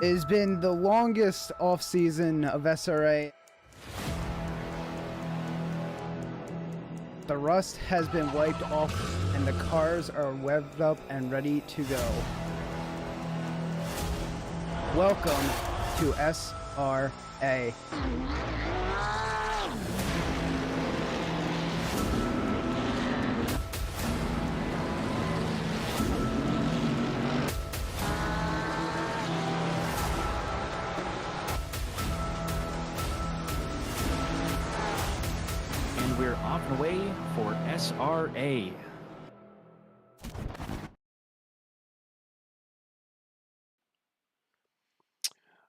It has been the longest off-season of SRA. The rust has been wiped off and the cars are revved up and ready to go. Welcome to SRA. We're off and away for SRA.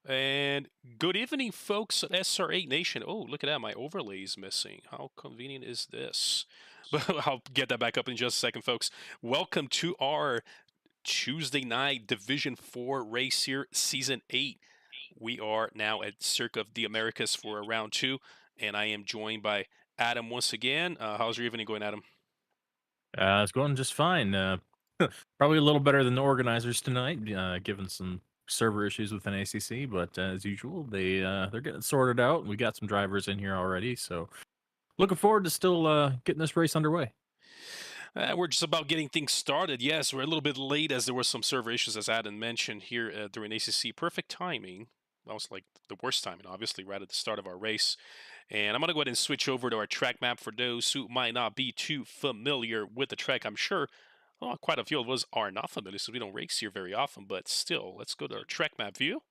And good evening, folks at SR8 Nation. Oh, look at that. My overlay is missing. How convenient is this? But I'll get that back up in just a second, folks. Welcome to our Tuesday night Division 4 race here, Season 8. We are now at Circuit of the Americas for round 2, and I am joined by Adam once again. How's your evening going, Adam? It's going just fine. Probably a little better than the organizers tonight, given some server issues with an ACC. But as usual, they're getting sorted out. We got some drivers in here already, so looking forward to still getting this race underway. We're just about getting things started. Yes, we're a little bit late as there were some server issues, as Adam mentioned here during ACC. Perfect timing. That was like the worst timing, obviously, right at the start of our race. And I'm going to go ahead and switch over to our track map for those who might not be too familiar with the track. I'm sure quite a few of us are not familiar, so we don't race here very often. But still, let's go to our track map view.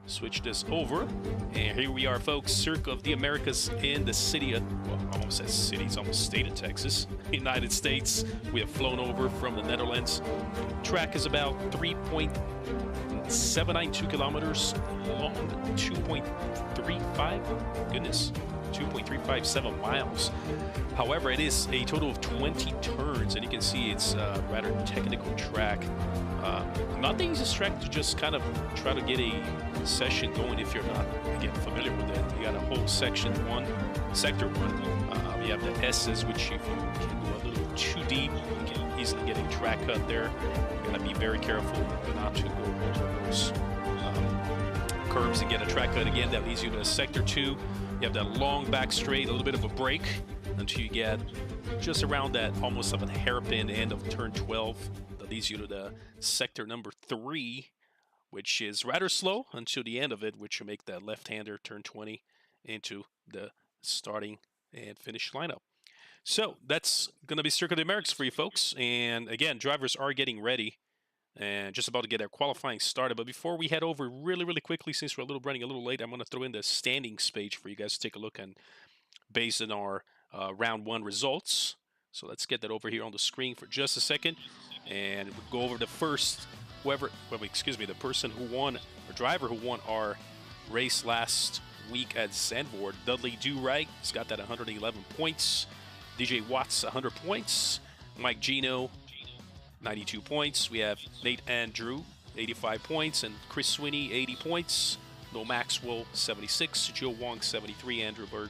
Switch this over. And here we are, folks. Circuit of the Americas in the city of, well, I almost said city. It's almost state of Texas, United States. We have flown over from the Netherlands. Track is about 3.792 kilometers long, 2.35, goodness, 2.357 miles. However, it is a total of 20 turns, and you can see it's a rather technical track. Not the easiest track to just kind of try to get a session going if you're not, again, familiar with it. You got a whole sector one. You have the S's, which if you can go a little too deep, you can easily get a track cut there. You gotta be very careful not to go into those curbs and get a track cut again. That leads you to sector 2. You have that long back straight, a little bit of a break until you get just around that almost of a hairpin end of turn 12. That leads you to the sector number 3, which is rather slow until the end of it, which will make that left-hander turn 20 into the starting and finish lineup. So that's going to be Circuit of the Americas for you folks. And again, drivers are getting ready and just about to get their qualifying started. But before we head over really quickly, since we're running a little late, I'm going to throw in the standings page for you guys to take a look and based on our round 1 results. So let's get that over here on the screen for just a second. And we'll go over the first, the person who won, or driver who won our race last week at Zandvoort. Dudley Do-Right, he's got that 111 points. DJ Watts, 100 points. Mike Gino, 92 points. We have Nate Andrew, 85 points. And Chris Sweeney, 80 points. Noel Maxwell, 76. Joe Wong, 73. Andrew Berg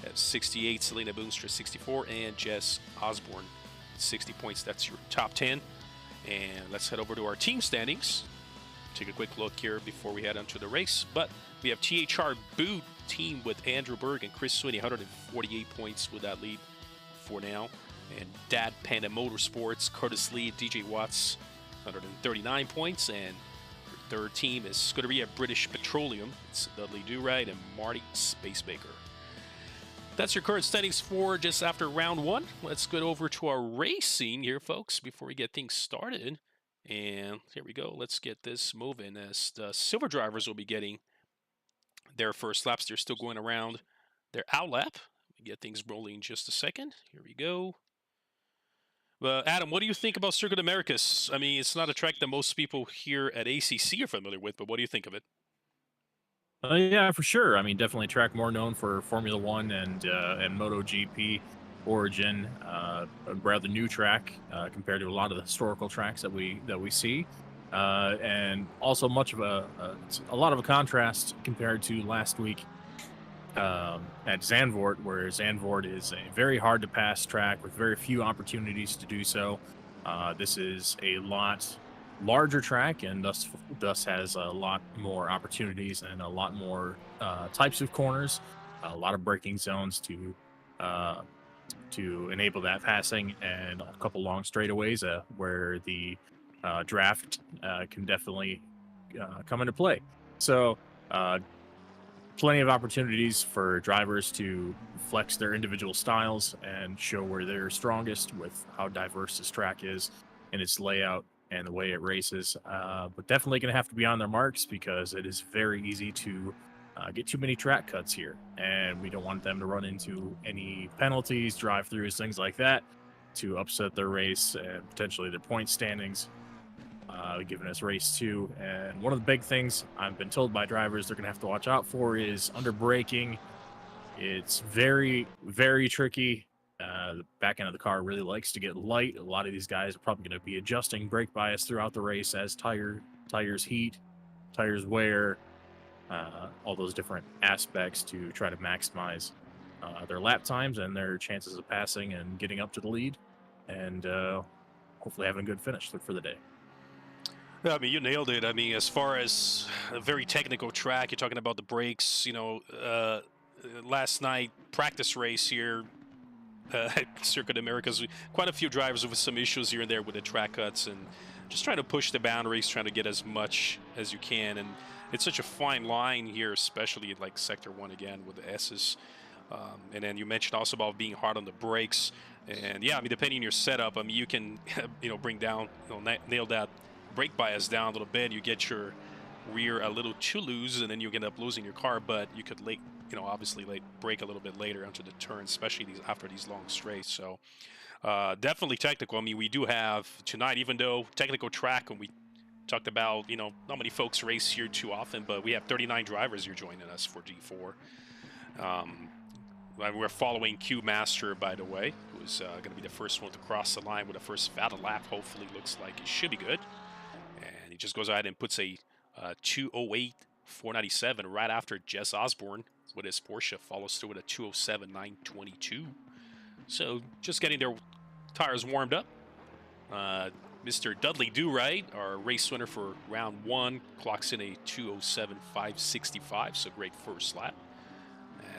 at 68. Selena Boonstra, 64. And Jess Osborne, 60 points. That's your top 10. And let's head over to our team standings. Take a quick look here before we head onto the race. But we have THR Boot team with Andrew Berg and Chris Sweeney, 148 points with that lead for now. And Dad Panda Motorsports, Curtis Lee, DJ Watts, 139 points. And your third team is Scuderia British Petroleum. It's Dudley Do-Right and Marty Spacebaker. That's your current standings for just after round 1. Let's get over to our racing here, folks, before we get things started. And here we go. Let's get this moving as the silver drivers will be getting their first laps. They're still going around their out lap. We get things rolling in just a second. Here we go. Adam, what do you think about Circuit of the Americas? I mean, it's not a track that most people here at ACC are familiar with, but what do you think of it? Yeah, for sure. I mean, definitely a track more known for Formula One and MotoGP origin. A rather new track compared to a lot of the historical tracks that we see, and also much of a lot of a contrast compared to last week at Zandvoort, where Zandvoort is a very hard to pass track with very few opportunities to do so. This is a lot larger track and thus has a lot more opportunities and a lot more types of corners, a lot of braking zones to enable that passing, and a couple long straightaways where the draft can definitely come into play. So plenty of opportunities for drivers to flex their individual styles and show where they're strongest with how diverse this track is in its layout and the way it races. But definitely going to have to be on their marks because it is very easy to get too many track cuts here. And we don't want them to run into any penalties, drive-throughs, things like that to upset their race and potentially their point standings. Given us race 2. And one of the big things I've been told by drivers they're going to have to watch out for is under braking. It's very, very tricky. The back end of the car really likes to get light. A lot of these guys are probably going to be adjusting brake bias throughout the race as tires heat, tires wear, all those different aspects to try to maximize their lap times and their chances of passing and getting up to the lead, and hopefully having a good finish for the day. Yeah, I mean, you nailed it. I mean, as far as a very technical track, you're talking about the brakes. You know, last night practice race here at Circuit Americas, quite a few drivers with some issues here and there with the track cuts, and just trying to push the boundaries, trying to get as much as you can. And it's such a fine line here, especially like Sector 1 again with the S's. And then you mentioned also about being hard on the brakes. And yeah, I mean, depending on your setup, I mean, you can, bring down, nail that brake bias down a little bit. You get your rear a little too loose, and then you end up losing your car. But you could obviously brake a little bit later onto the turn, especially after these long straights. So definitely technical. I mean, we do have tonight, even though technical track, and we talked about, not many folks race here too often, but we have 39 drivers here joining us for G4. We're following Q Master, by the way, who's going to be the first one to cross the line with the first fatal lap. Hopefully, looks like it should be good. And he just goes ahead and puts a 2:08.497 right after Jess Osborne with his Porsche follows through with a 2:07.922. So just getting their tires warmed up. Mr. Dudley Do-Right, our race winner for round 1, clocks in a 2:07.565. So great first lap.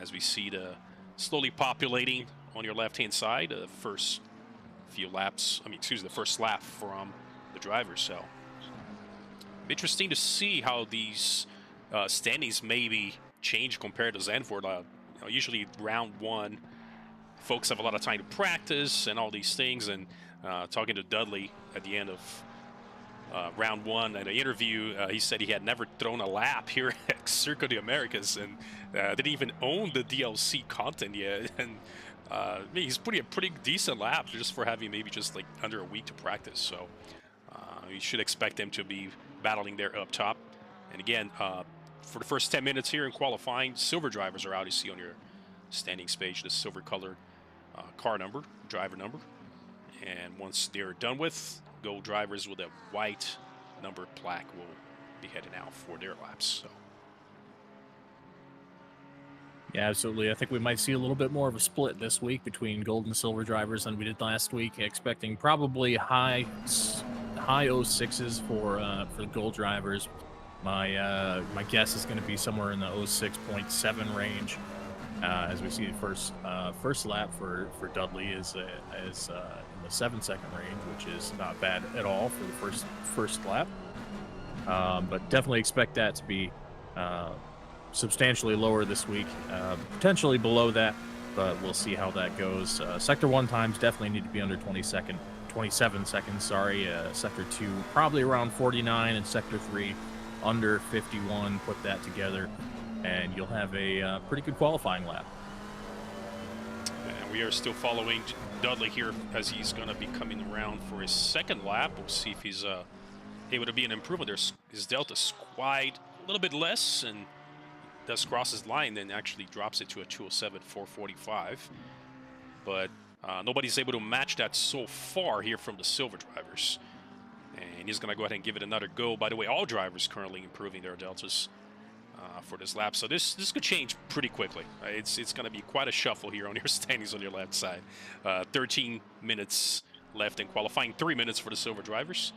As we see the slowly populating on your left-hand side, the first lap from the drivers. So interesting to see how these standings maybe change compared to Zandvoort. Usually round 1, folks have a lot of time to practice and all these things. And talking to Dudley at the end of round 1 at an interview, he said he had never thrown a lap here at Circuit de Americas and didn't even own the DLC content yet. And he's putting a pretty decent lap just for having maybe just like under a week to practice. So you should expect him to be battling there up top. And again, for the first 10 minutes here in qualifying, silver drivers are out. You see on your standings page the silver colored driver number. And once they're done with, gold drivers with a white numbered plaque will be heading out for their laps. So. Yeah, absolutely. I think we might see a little bit more of a split this week between gold and silver drivers than we did last week. Expecting probably high 06s for the gold drivers. My guess is going to be somewhere in the 06.7 range. As we see the first lap for Dudley is in the 7-second range, which is not bad at all for the first lap. But definitely expect that to be substantially lower this week, potentially below that, but we'll see how that goes. Sector 1 times definitely need to be under 27 seconds. Sector 2 probably around 49, and Sector 3 under 51. Put that together, and you'll have a pretty good qualifying lap. And we are still following Dudley here as he's going to be coming around for his second lap. We'll see if he's able to be an improvement. His delta's quite a little bit less, and does cross his line, then actually drops it to a 2:07.445. But nobody's able to match that so far here from the silver drivers. And he's going to go ahead and give it another go. By the way, all drivers currently improving their deltas. for this lap. So this could change pretty quickly. It's going to be quite a shuffle here on your standings on your left side. 13 minutes left in qualifying, 3 minutes for the silver drivers.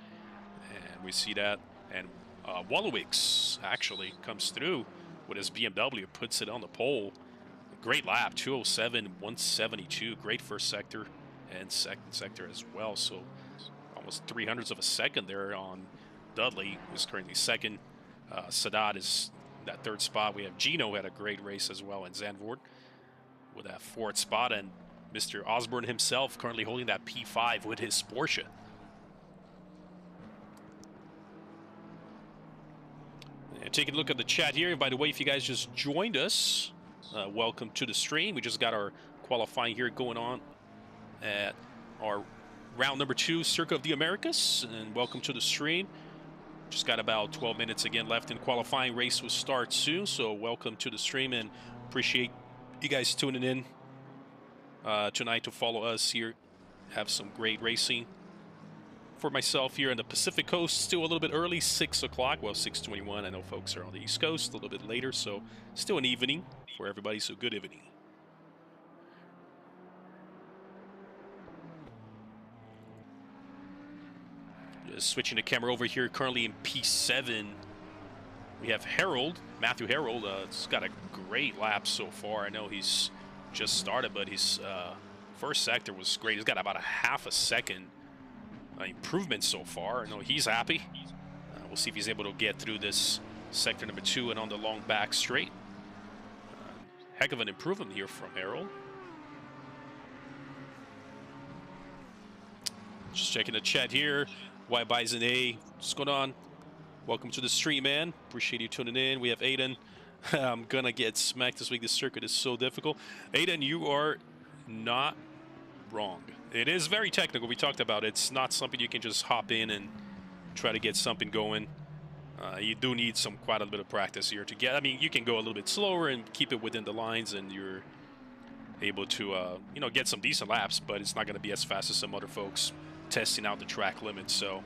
And we see that. And Wallowicks actually comes through with his BMW, puts it on the pole. Great lap, 207, 172. Great first sector and second sector as well. So almost 300ths of a second there on Dudley, who's currently second. Sadat is that third spot. We have Gino had a great race as well, and Zandvoort with that fourth spot. And Mr. Osborne himself currently holding that P5 with his Porsche. And taking a look at the chat here. And by the way, if you guys just joined us, welcome to the stream. We just got our qualifying here going on at our round number 2 Circuit of the Americas, and welcome to the stream. Just got about 12 minutes again left in qualifying. Race will start soon, so welcome to the stream, and appreciate you guys tuning in tonight to follow us here. Have some great racing. For myself here in the Pacific Coast, still a little bit early, 6 o'clock, well 6:21. I know folks are on the East Coast a little bit later, so still an evening for everybody, so good evening. Just switching the camera over here, currently in P7. We have Harold, Matthew Harold. He's got a great lap so far. I know he's just started, but his first sector was great. He's got about a half a second improvement so far. I know he's happy. We'll see if he's able to get through this sector number 2 and on the long back straight. Heck of an improvement here from Harold. Just checking the chat here. White Bison A, what's going on? Welcome to the stream, man. Appreciate you tuning in. We have Aiden. I'm gonna get smacked this week. This circuit is so difficult. Aiden, you are not wrong. It is very technical. We talked about it. It's not something you can just hop in and try to get something going. You do need quite a bit of practice here to get. I mean, you can go a little bit slower and keep it within the lines, and you're able to, you know, get some decent laps. But it's not going to be as fast as some other folks testing out the track limits. So,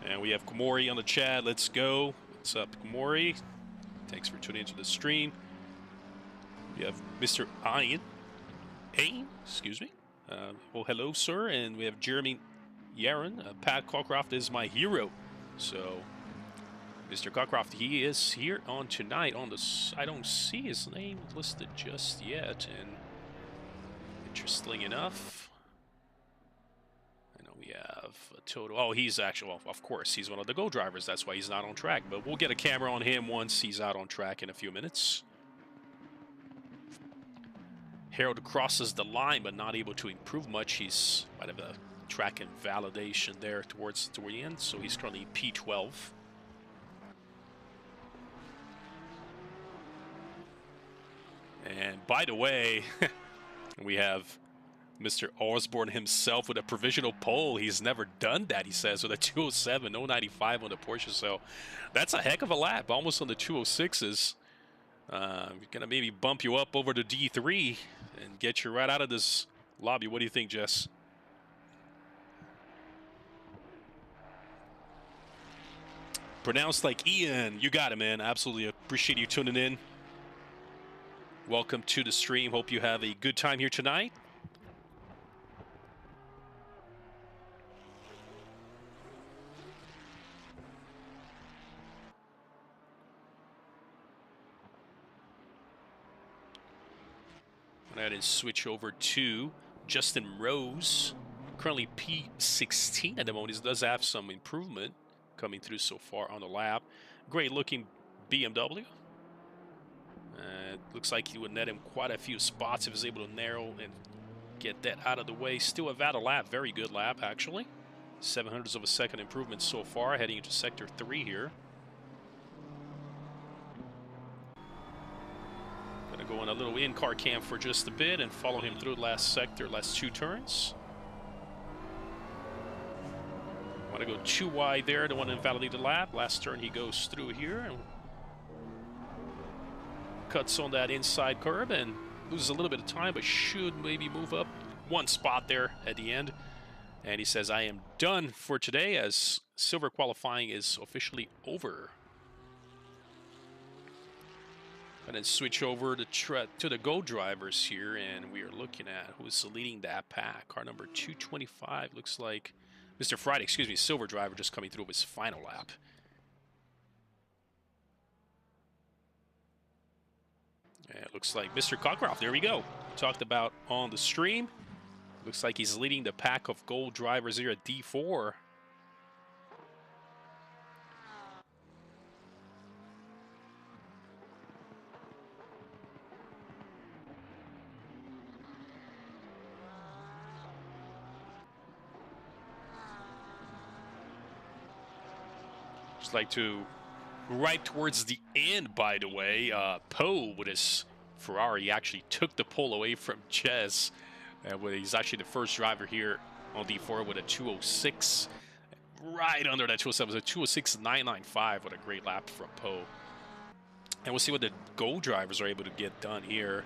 and we have Komori on the chat. Let's go. What's up, Komori? Thanks for tuning into the stream. We have Mr. Ayn, excuse me. Well, hello, sir. And we have Jeremy Yaron. Pat Cockcroft is my hero. So, Mr. Cockcroft, he is here on tonight. On the, I don't see his name listed just yet. And interestingly enough, I know we have a total. Oh, he's actually, well, of course, he's one of the Go drivers. That's why he's not on track. But we'll get a camera on him once he's out on track in a few minutes. Harold crosses the line, but not able to improve much. He's might have a track invalidation there toward the end, so he's currently P12. And by the way, we have Mr. Osborne himself with a provisional pole. He's never done that, he says, with a 207, 095 on the Porsche. So that's a heck of a lap, almost on the 206s. Gonna maybe bump you up over to D3 and get you right out of this lobby. What do you think, Jess? Pronounced like Ian. You got it, man. Absolutely appreciate you tuning in. Welcome to the stream. Hope you have a good time here tonight. Go ahead and switch over to Justin Rose, currently P16 at the moment. He does have some improvement coming through so far on the lap. Great looking BMW. Looks like he would net him quite a few spots if he was able to narrow and get that out of the way. Still a valid lap, very good lap actually. 700ths of a second improvement so far, heading into sector 3 here. Gonna go on a little in-car cam for just a bit and follow him through the last sector, last 2 turns. Want to go too wide there, don't want to invalidate the lap. Last turn he goes through here and cuts on that inside curb and loses a little bit of time, but should maybe move up 1 spot there at the end. And he says, I am done for today as silver qualifying is officially over. And then switch over to the Go drivers here, and we are looking at who's leading that pack. Car number 225 looks like Mr. Friday, excuse me, silver driver just coming through his final lap. And it looks like Mr. Cockcroft, there we go. Talked about on the stream. Looks like he's leading the pack of gold drivers here at D4. Just like to, right towards the end, by the way, Poe with his Ferrari actually took the pole away from Jez. He's actually the first driver here on D4 with a 206. Right under that 207 was a 206.995. What a great lap from Poe. And we'll see what the Go drivers are able to get done here.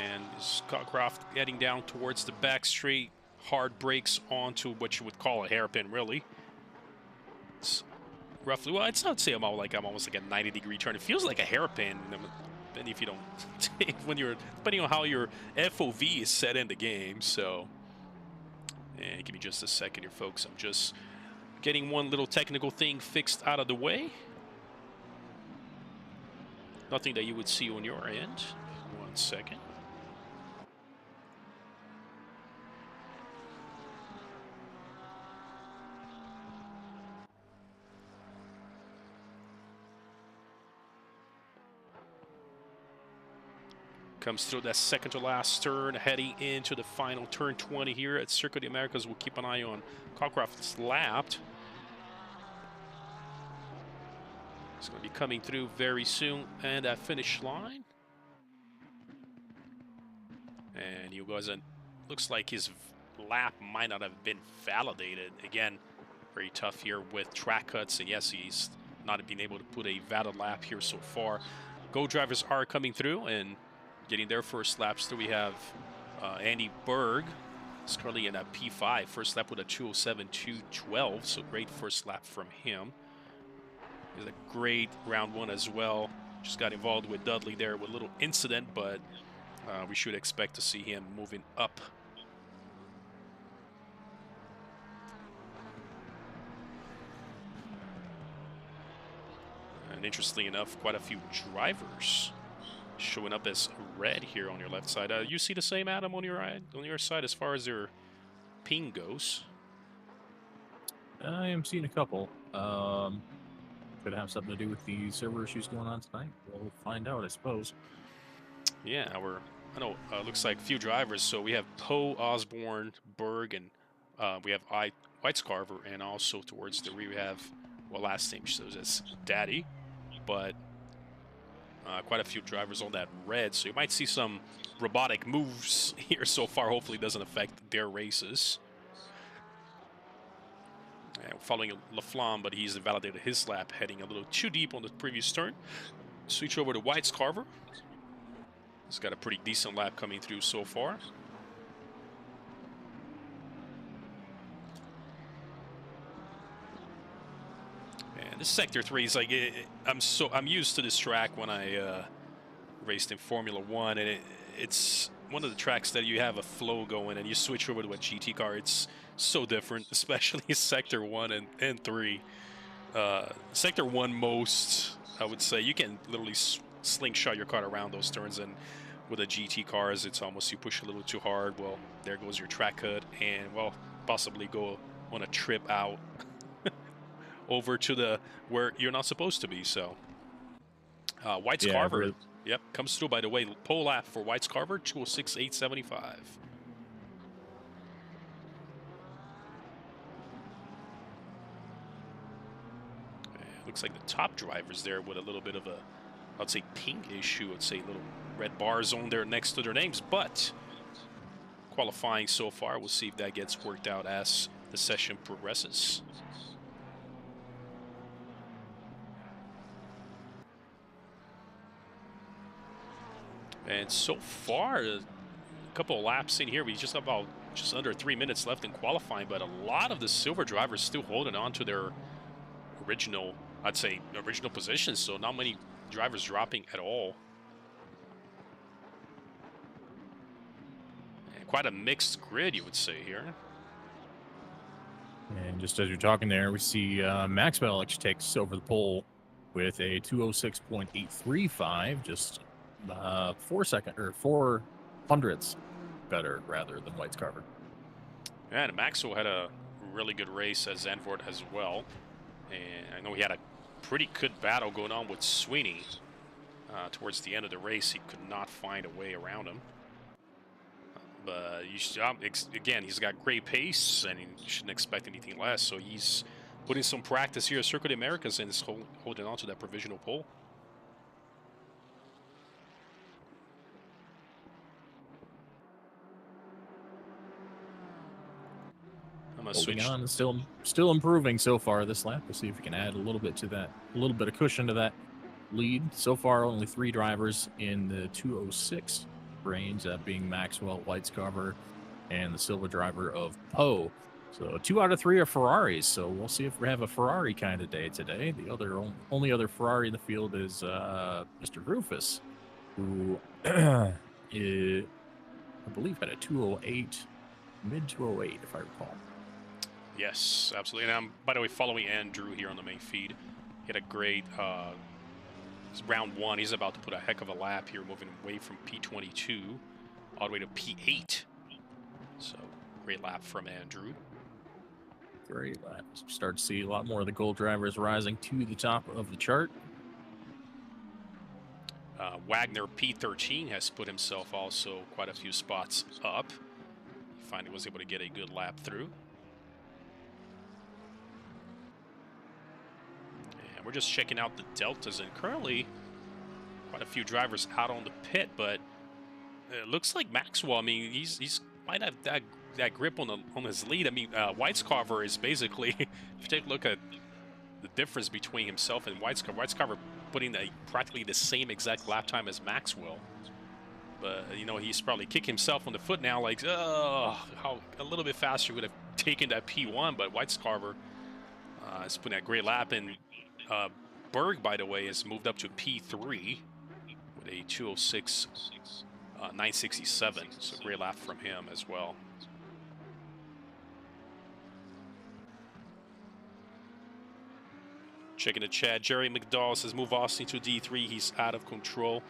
And Cockcroft heading down towards the back straight. Hard brakes onto what you would call a hairpin, really. It's roughly, well, I'd say I'm almost like a 90-degree turn. It feels like a hairpin, and if you don't, depending on how your FOV is set in the game. So, and give me just a second here, folks. I'm just getting one little technical thing fixed out of the way. Nothing that you would see on your end. 1 second. Comes through that second to last turn, heading into the final turn 20 here at Circuit of the Americas. We'll keep an eye on Cockcroft's lap. It's going to be coming through very soon, and that finish line. And you guys, looks like his lap might not have been validated. Again, very tough here with track cuts, and yes, he's not been able to put a valid lap here so far. Go drivers are coming through and getting their first laps through. We have Andy Berg. He's currently in a P5. First lap with a 207.212, so great first lap from him. He's a great round one as well. Just got involved with Dudley there with a little incident, but we should expect to see him moving up. And interestingly enough, quite a few drivers showing up as red here on your left side. You see the same, Adam, on your side as far as your ping goes? I am seeing a couple. Could have something to do with the server issues going on tonight. We'll find out, I suppose. Yeah, I know, looks like a few drivers. So we have Poe, Osborne, Berg, and we have Whitescarver, and also towards the rear we have, well, last name shows as Daddy, but quite a few drivers on that red. So you might see some robotic moves here so far. Hopefully it doesn't affect their races. And following LaFlamme, but he's invalidated his lap, heading a little too deep on the previous turn. Switch over to Whitescarver. He's got a pretty decent lap coming through so far. And this Sector 3 is like, I'm used to this track when I raced in Formula 1, and it's one of the tracks that you have a flow going and you switch over to a GT car. It's so different, especially Sector 1 and 3. Sector 1 most, I would say, you can literally slingshot your car around those turns, and with the GT cars, it's almost you push a little too hard. Well, there goes your track cut, and, well, possibly go on a trip out over to the where you're not supposed to be. So Whitescarver, yep, comes through, by the way. Pole lap for Whitescarver, 206.875. Looks like the top drivers there with a little bit of a I'd say pink issue, I'd say little red bars on there next to their names, but qualifying so far, we'll see if that gets worked out as the session progresses. And so far, a couple of laps in here, we just have about just under 3 minutes left in qualifying, but a lot of the silver drivers still holding on to their original, I'd say, original positions, so not many drivers dropping at all. And quite a mixed grid, you would say, here. And just as you're talking there, we see Max Belich takes over the pole with a 206.835, just 4 hundredths better rather than White's Carver. Yeah, and Maxwell had a really good race as Zandvoort as well. And I know he had a pretty good battle going on with Sweeney. Towards the end of the race, he could not find a way around him. But you should, again, he's got great pace, and you shouldn't expect anything less. So he's putting some practice here at Circuit of Americas and is holding on to that provisional pole. I'm gonna Holding switch. on, and still improving so far this lap. We'll see if we can add a little bit to that, a little bit of cushion to that lead. So far, only 3 drivers in the 206 range, that being Maxwell, White's Carver, and the silver driver of Poe. So 2 out of 3 are Ferraris. So we'll see if we have a Ferrari kind of day today. The only other Ferrari in the field is Mr. Rufus, who I believe had a 208, mid 208, if I recall. Yes, absolutely. And I'm, by the way, following Andrew here on the main feed. He had a great round 1. He's about to put a heck of a lap here, moving away from P22 all the way to P8. So, great lap from Andrew. Great lap. Start to see a lot more of the gold drivers rising to the top of the chart. Wagner P13 has put himself also quite a few spots up. He finally was able to get a good lap through. And we're just checking out the deltas, and currently quite a few drivers out on the pit, but it looks like Maxwell, I mean, he's might have that grip on his lead. I mean, White's Carver is basically, if you take a look at the difference between himself and White's Carver putting practically the same exact lap time as Maxwell. But, you know, he's probably kicking himself on the foot now, like, oh, how a little bit faster would have taken that P1, but White's Carver is putting that great lap. And Berg, by the way, has moved up to P3 with a 206 967, so great lap from him as well. Checking the chat, Jerry McDowell says move Austin to D3, he's out of control.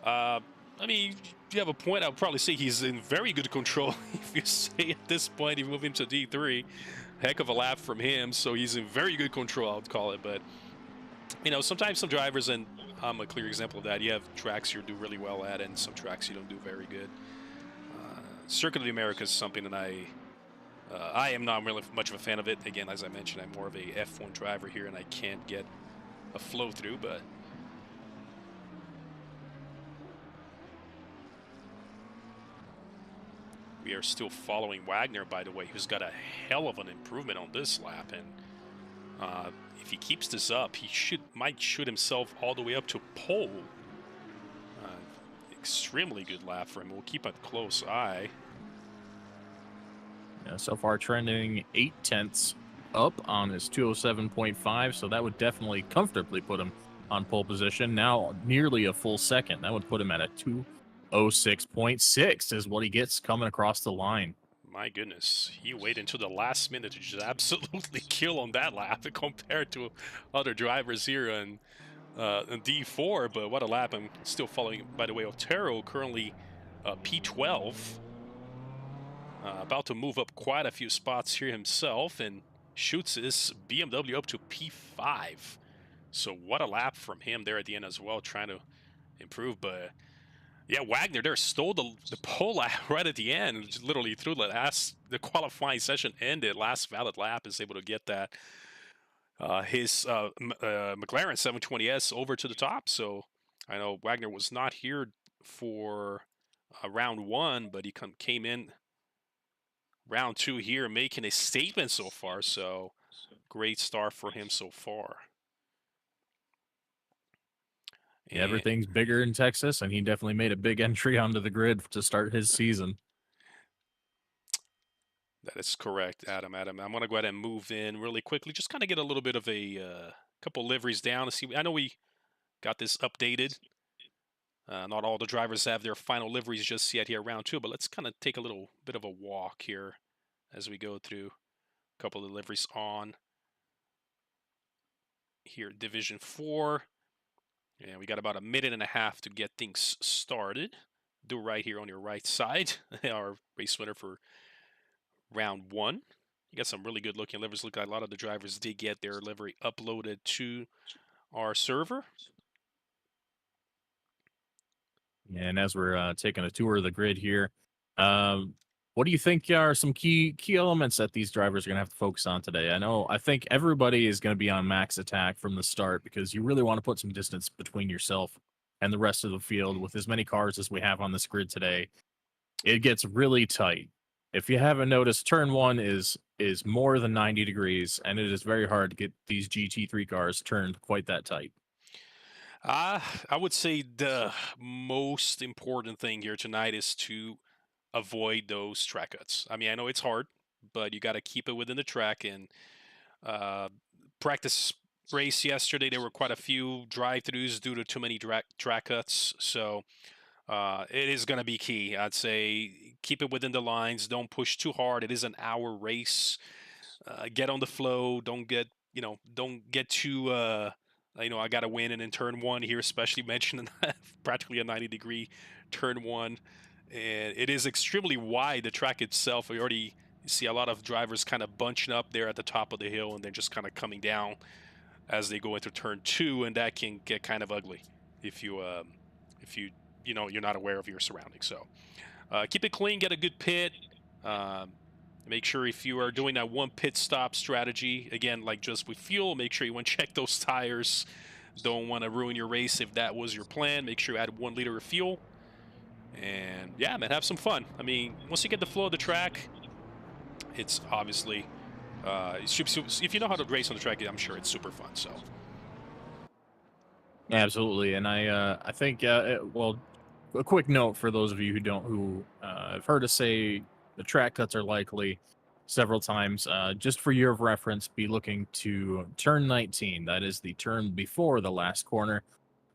I mean, you have a point. I would probably say he's in very good control. If you say at this point you move him to D3, heck of a lap from him, so he's in very good control, I would call it. But, you know, sometimes some drivers, and I'm a clear example of that, you have tracks you do really well at and some tracks you don't do very good. Circuit of the Americas is something that I am not really much of a fan of it. Again, as I mentioned, I'm more of a F1 driver here, and I can't get a flow through, but we are still following Wagner, by the way, who's got a hell of an improvement on this lap. And if he keeps this up, he might shoot himself all the way up to pole. Extremely good lap for him. We'll keep a close eye. Yeah, so far trending 8 tenths up on his 207.5, so that would definitely comfortably put him on pole position. Now nearly a full second. That would put him at a 206.6 is what he gets coming across the line. My goodness, he waited until the last minute to just absolutely kill on that lap compared to other drivers here in D4, but what a lap. I'm still following, by the way, Otero, currently P12. About to move up quite a few spots here himself and shoots his BMW up to P5. So what a lap from him there at the end as well, trying to improve. But yeah, Wagner there stole the pole lap right at the end. Just literally through the qualifying session ended, last valid lap, is able to get that his McLaren 720S over to the top. So I know Wagner was not here for round 1, but he came in round 2 here, making a statement so far. So great start for him so far. Yeah, everything's bigger in Texas, and he definitely made a big entry onto the grid to start his season. That is correct, Adam. I'm going to go ahead and move in really quickly. Just kind of get a little bit of a couple liveries down to see. I know we got this updated. Not all the drivers have their final liveries just yet here round 2, but let's kind of take a little bit of a walk here as we go through a couple of liveries on here at Division 4. And we got about a minute and a half to get things started. Do right here on your right side, our race winner for round 1. You got some really good looking liveries. Look, a lot of the drivers did get their livery uploaded to our server. And as we're taking a tour of the grid here, what do you think are some key elements that these drivers are going to have to focus on today? I think everybody is going to be on max attack from the start because you really want to put some distance between yourself and the rest of the field. With as many cars as we have on this grid today, it gets really tight. If you haven't noticed, turn 1 is more than 90 degrees, and it is very hard to get these GT3 cars turned quite that tight. I would say the most important thing here tonight is to avoid those track cuts. I mean, I know it's hard, but you got to keep it within the track. And practice race yesterday, there were quite a few drive-throughs due to too many track cuts. So it is going to be key. I'd say keep it within the lines. Don't push too hard. It is an hour race. Get on the flow. Don't get too I got to win. And in turn 1 here, especially mentioning practically a 90-degree turn 1. And it is extremely wide, the track itself. We already see a lot of drivers kind of bunching up there at the top of the hill and then just kind of coming down as they go into turn 2, and that can get kind of ugly if you're not aware of your surroundings. So keep it clean, get a good pit. Make sure if you are doing that one pit stop strategy, again, like just with fuel, make sure you want to check those tires. Don't want to ruin your race if that was your plan. Make sure you add 1 liter of fuel. And yeah, man, have some fun. I mean, once you get the flow of the track, it's obviously, if you know how to race on the track, I'm sure it's super fun. So, Absolutely, and I think well, a quick note for those of you who have heard us say the track cuts are likely several times. Just for your reference, be looking to turn 19. That is the turn before the last corner.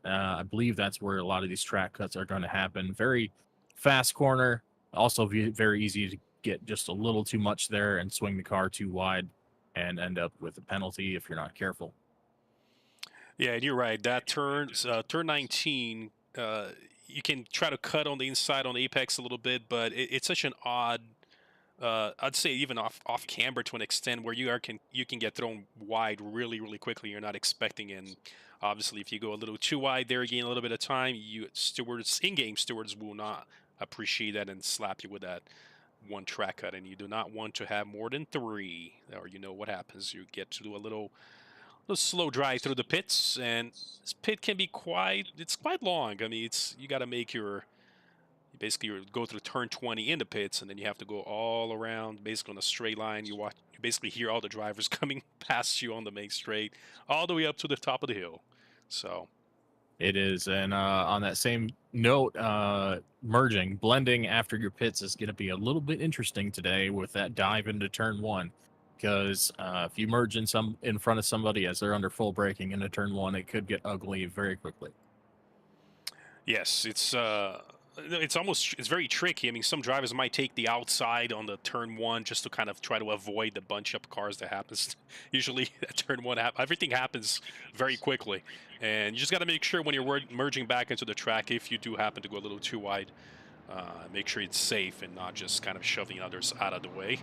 I believe that's where a lot of these track cuts are going to happen. Very fast corner. Also very easy to get just a little too much there and swing the car too wide and end up with a penalty if you're not careful. Yeah, and you're right. That turn 19, you can try to cut on the inside on the apex a little bit, but it's such an odd, I'd say even off camber to an extent where you can get thrown wide really, really quickly. You're not expecting, and obviously if you go a little too wide there, gain a little bit of time, in-game stewards will not appreciate that and slap you with that one track cut, and you do not want to have more than 3, or you know what happens. You get to do a little slow drive through the pits, and this pit can be quite long. I mean, you got to make you go through turn 20 in the pits, and then you have to go all around basically on a straight line. You basically hear all the drivers coming past you on the main straight all the way up to the top of the hill. So it is. And on that same note, blending after your pits is going to be a little bit interesting today with that dive into turn 1. Because if you merge in front of somebody as they're under full braking into turn 1, it could get ugly very quickly. Yes, it's very tricky. I mean, some drivers might take the outside on the turn 1 just to kind of try to avoid the bunch up cars that happens. Usually at turn 1, everything happens very quickly, and you just got to make sure when you're merging back into the track, if you do happen to go a little too wide, make sure it's safe and not just kind of shoving others out of the way.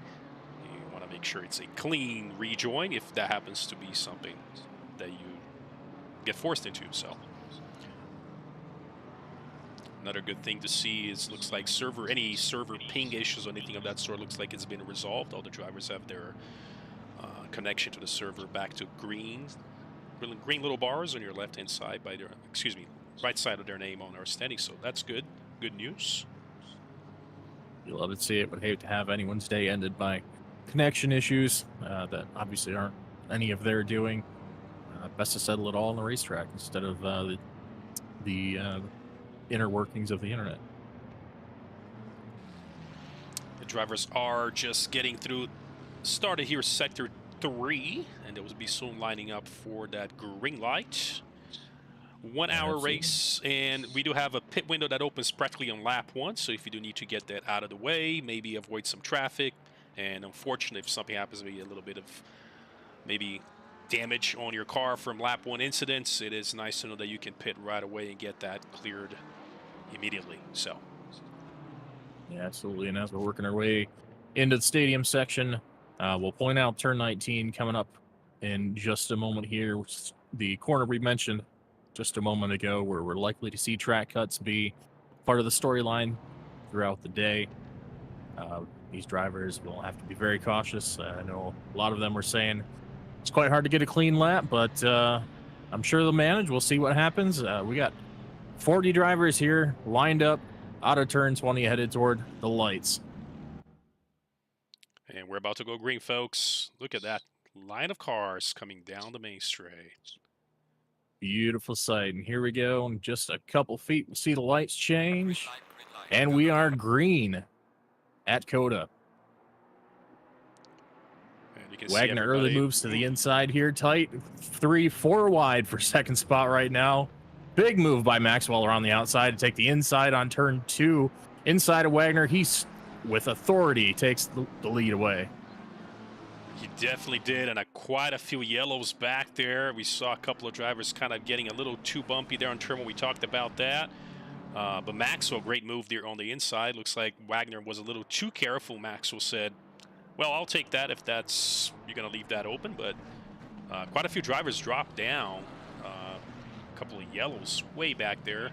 Make sure it's a clean rejoin if that happens to be something that you get forced into. So another good thing to see is looks like any server ping issues or anything of that sort looks like it's been resolved. All the drivers have their connection to the server back to green little bars on your left hand side right side of their name on our standing. So that's good. Good news. You love to see it. Would hate to have anyone's day ended by connection issues that obviously aren't any of their doing. Best to settle it all on the racetrack instead of the inner workings of the internet. The drivers are just getting through. Started here sector 3, and they will be soon lining up for that green light. 1 hour race, and we do have a pit window that opens practically on lap 1, so if you do need to get that out of the way, maybe avoid some traffic, and unfortunately if something happens to be a little bit of maybe damage on your car from lap 1 incidents, it is nice to know that you can pit right away and get that cleared immediately. So yeah, absolutely. And as we're working our way into the stadium section, we'll point out turn 19 coming up in just a moment here, which is the corner we mentioned just a moment ago, where we're likely to see track cuts be part of the storyline throughout the day. These drivers will have to be very cautious. I know a lot of them were saying it's quite hard to get a clean lap, but I'm sure they'll manage. We'll see what happens. We got 40 drivers here lined up out of turn 20 headed toward the lights. And we're about to go green, folks. Look at that line of cars coming down the main straight. Beautiful sight. And here we go. In just a couple feet, we'll see the lights change. And we are green at Cota. And you can Wagner see early moves to the inside here. Tight 3-4 wide for second spot right now. Big move by Maxwell around the outside to take the inside on turn 2. Inside of Wagner, he's with authority takes the lead away. He definitely did, and quite a few yellows back there. We saw a couple of drivers kind of getting a little too bumpy there on turn when we talked about that. But Maxwell, great move there on the inside. Looks like Wagner was a little too careful. Maxwell said, well, I'll take that if that's you're going to leave that open. But quite a few drivers dropped down. A couple of yellows way back there.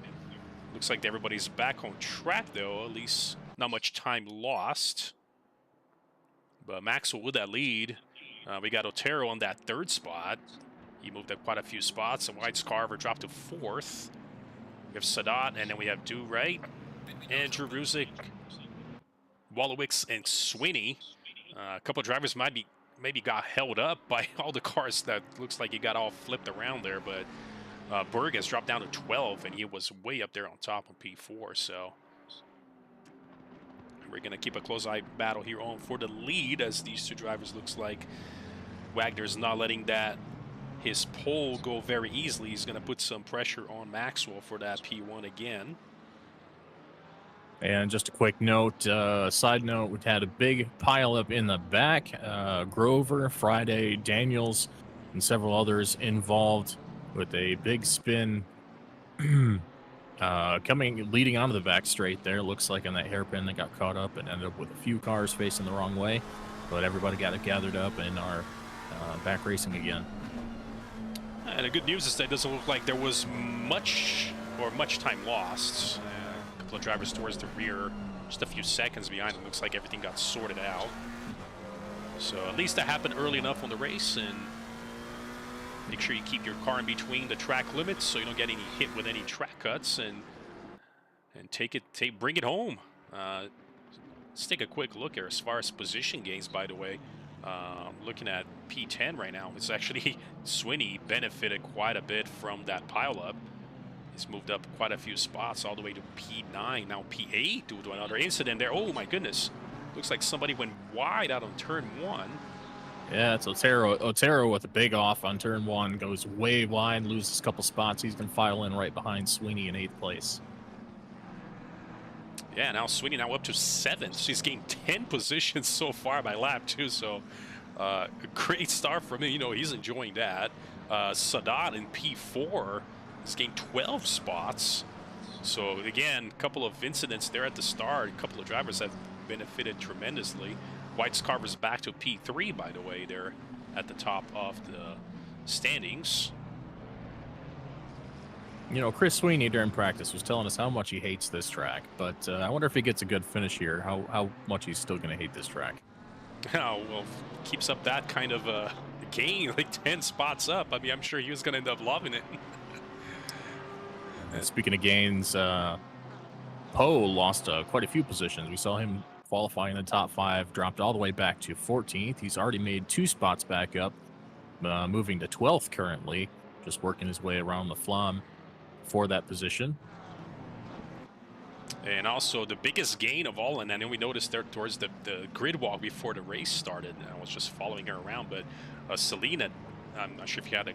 Looks like everybody's back on track, though. At least not much time lost. But Maxwell with that lead. We got Otero on that 3rd spot. He moved up quite a few spots, and White's Carver dropped to 4th. We have Sadat, and then we have Do-Right, Andrew Ruzick, Wallowicks, and Sweeney. A couple of drivers maybe got held up by all the cars that looks like he got all flipped around there, but Berg has dropped down to 12, and he was way up there on top of P4, so we're going to keep a close eye battle here on for the lead, as these two drivers looks like Wagner's not letting his pole go very easily. He's going to put some pressure on Maxwell for that P1 again. And just a quick note, side note, we had a big pileup in the back. Grover, Friday, Daniels, and several others involved with a big spin leading onto the back straight there. Looks like on that hairpin they got caught up and ended up with a few cars facing the wrong way. But everybody got it gathered up and are back racing again. And the good news is that it doesn't look like there was much time lost. A couple of drivers towards the rear, just a few seconds behind. It looks like everything got sorted out. So at least that happened early enough on the race, and make sure you keep your car in between the track limits so you don't get any hit with any track cuts, and bring it home. Let's take a quick look here as far as position gains, by the way. Looking at P10 right now, it's actually Sweeney benefited quite a bit from that pileup. He's moved up quite a few spots all the way to P9, now P8 due to another incident there. Oh my goodness. Looks like somebody went wide out on turn 1. Yeah, it's Otero. Otero with a big off on turn 1, goes way wide, loses a couple spots. He's going to file in right behind Sweeney in 8th place. Yeah, now Sweeney now up to 7th. So he's gained 10 positions so far by lap 2. So a great start from him. You know, he's enjoying that. Sadat in P4 has gained 12 spots. So again, a couple of incidents there at the start. A couple of drivers have benefited tremendously. White's Carver's back to P3, by the way. They're at the top of the standings. You know, Chris Sweeney during practice was telling us how much he hates this track, but I wonder if he gets a good finish here, how much he's still going to hate this track. Oh, well, keeps up that kind of gain, like 10 spots up. I mean, I'm sure he was going to end up loving it. And speaking of gains, Poe lost quite a few positions. We saw him qualifying in the top 5, dropped all the way back to 14th. He's already made 2 spots back up, moving to 12th currently, just working his way around the Flam for that position. And also the biggest gain of all, and then we noticed there towards the grid walk before the race started, and I was just following her around, but Selena, I'm not sure if you had a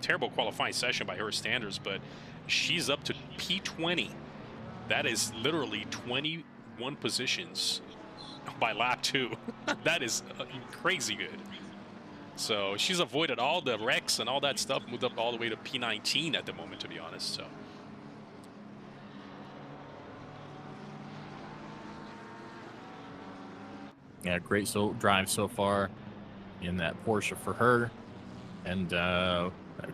terrible qualifying session by her standards, but she's up to P20. That is literally 21 positions by lap 2. That is crazy good. So she's avoided all the wrecks and all that stuff, moved up all the way to P19 at the moment, to be honest. So. Yeah, great drive so far in that Porsche for her. And